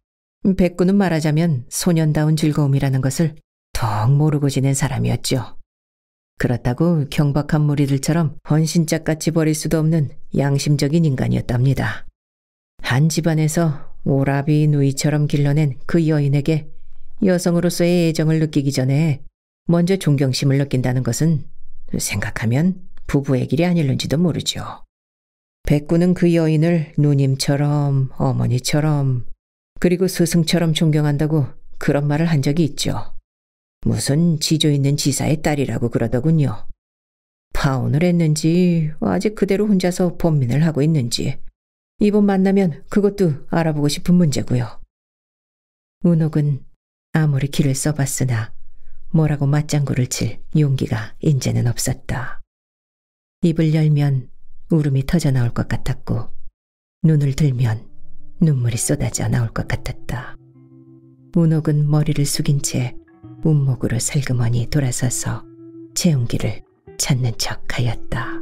백군은 말하자면 소년다운 즐거움이라는 것을 턱 모르고 지낸 사람이었죠. 그렇다고 경박한 무리들처럼 헌신짝같이 버릴 수도 없는 양심적인 인간이었답니다. 한 집안에서 오라비 누이처럼 길러낸 그 여인에게 여성으로서의 애정을 느끼기 전에 먼저 존경심을 느낀다는 것은 생각하면 부부의 길이 아닐는지도 모르죠. 백구는 그 여인을 누님처럼 어머니처럼 그리고 스승처럼 존경한다고 그런 말을 한 적이 있죠. 무슨 지조 있는 지사의 딸이라고 그러더군요. 파혼을 했는지 아직 그대로 혼자서 번민을 하고 있는지 이번 만나면 그것도 알아보고 싶은 문제고요. 운옥은 아무리 기를 써봤으나 뭐라고 맞장구를 칠 용기가 인제는 없었다. 입을 열면 울음이 터져 나올 것 같았고 눈을 들면 눈물이 쏟아져 나올 것 같았다. 운옥은 머리를 숙인 채 운목으로 살그머니 돌아서서 채용기를 찾는 척하였다.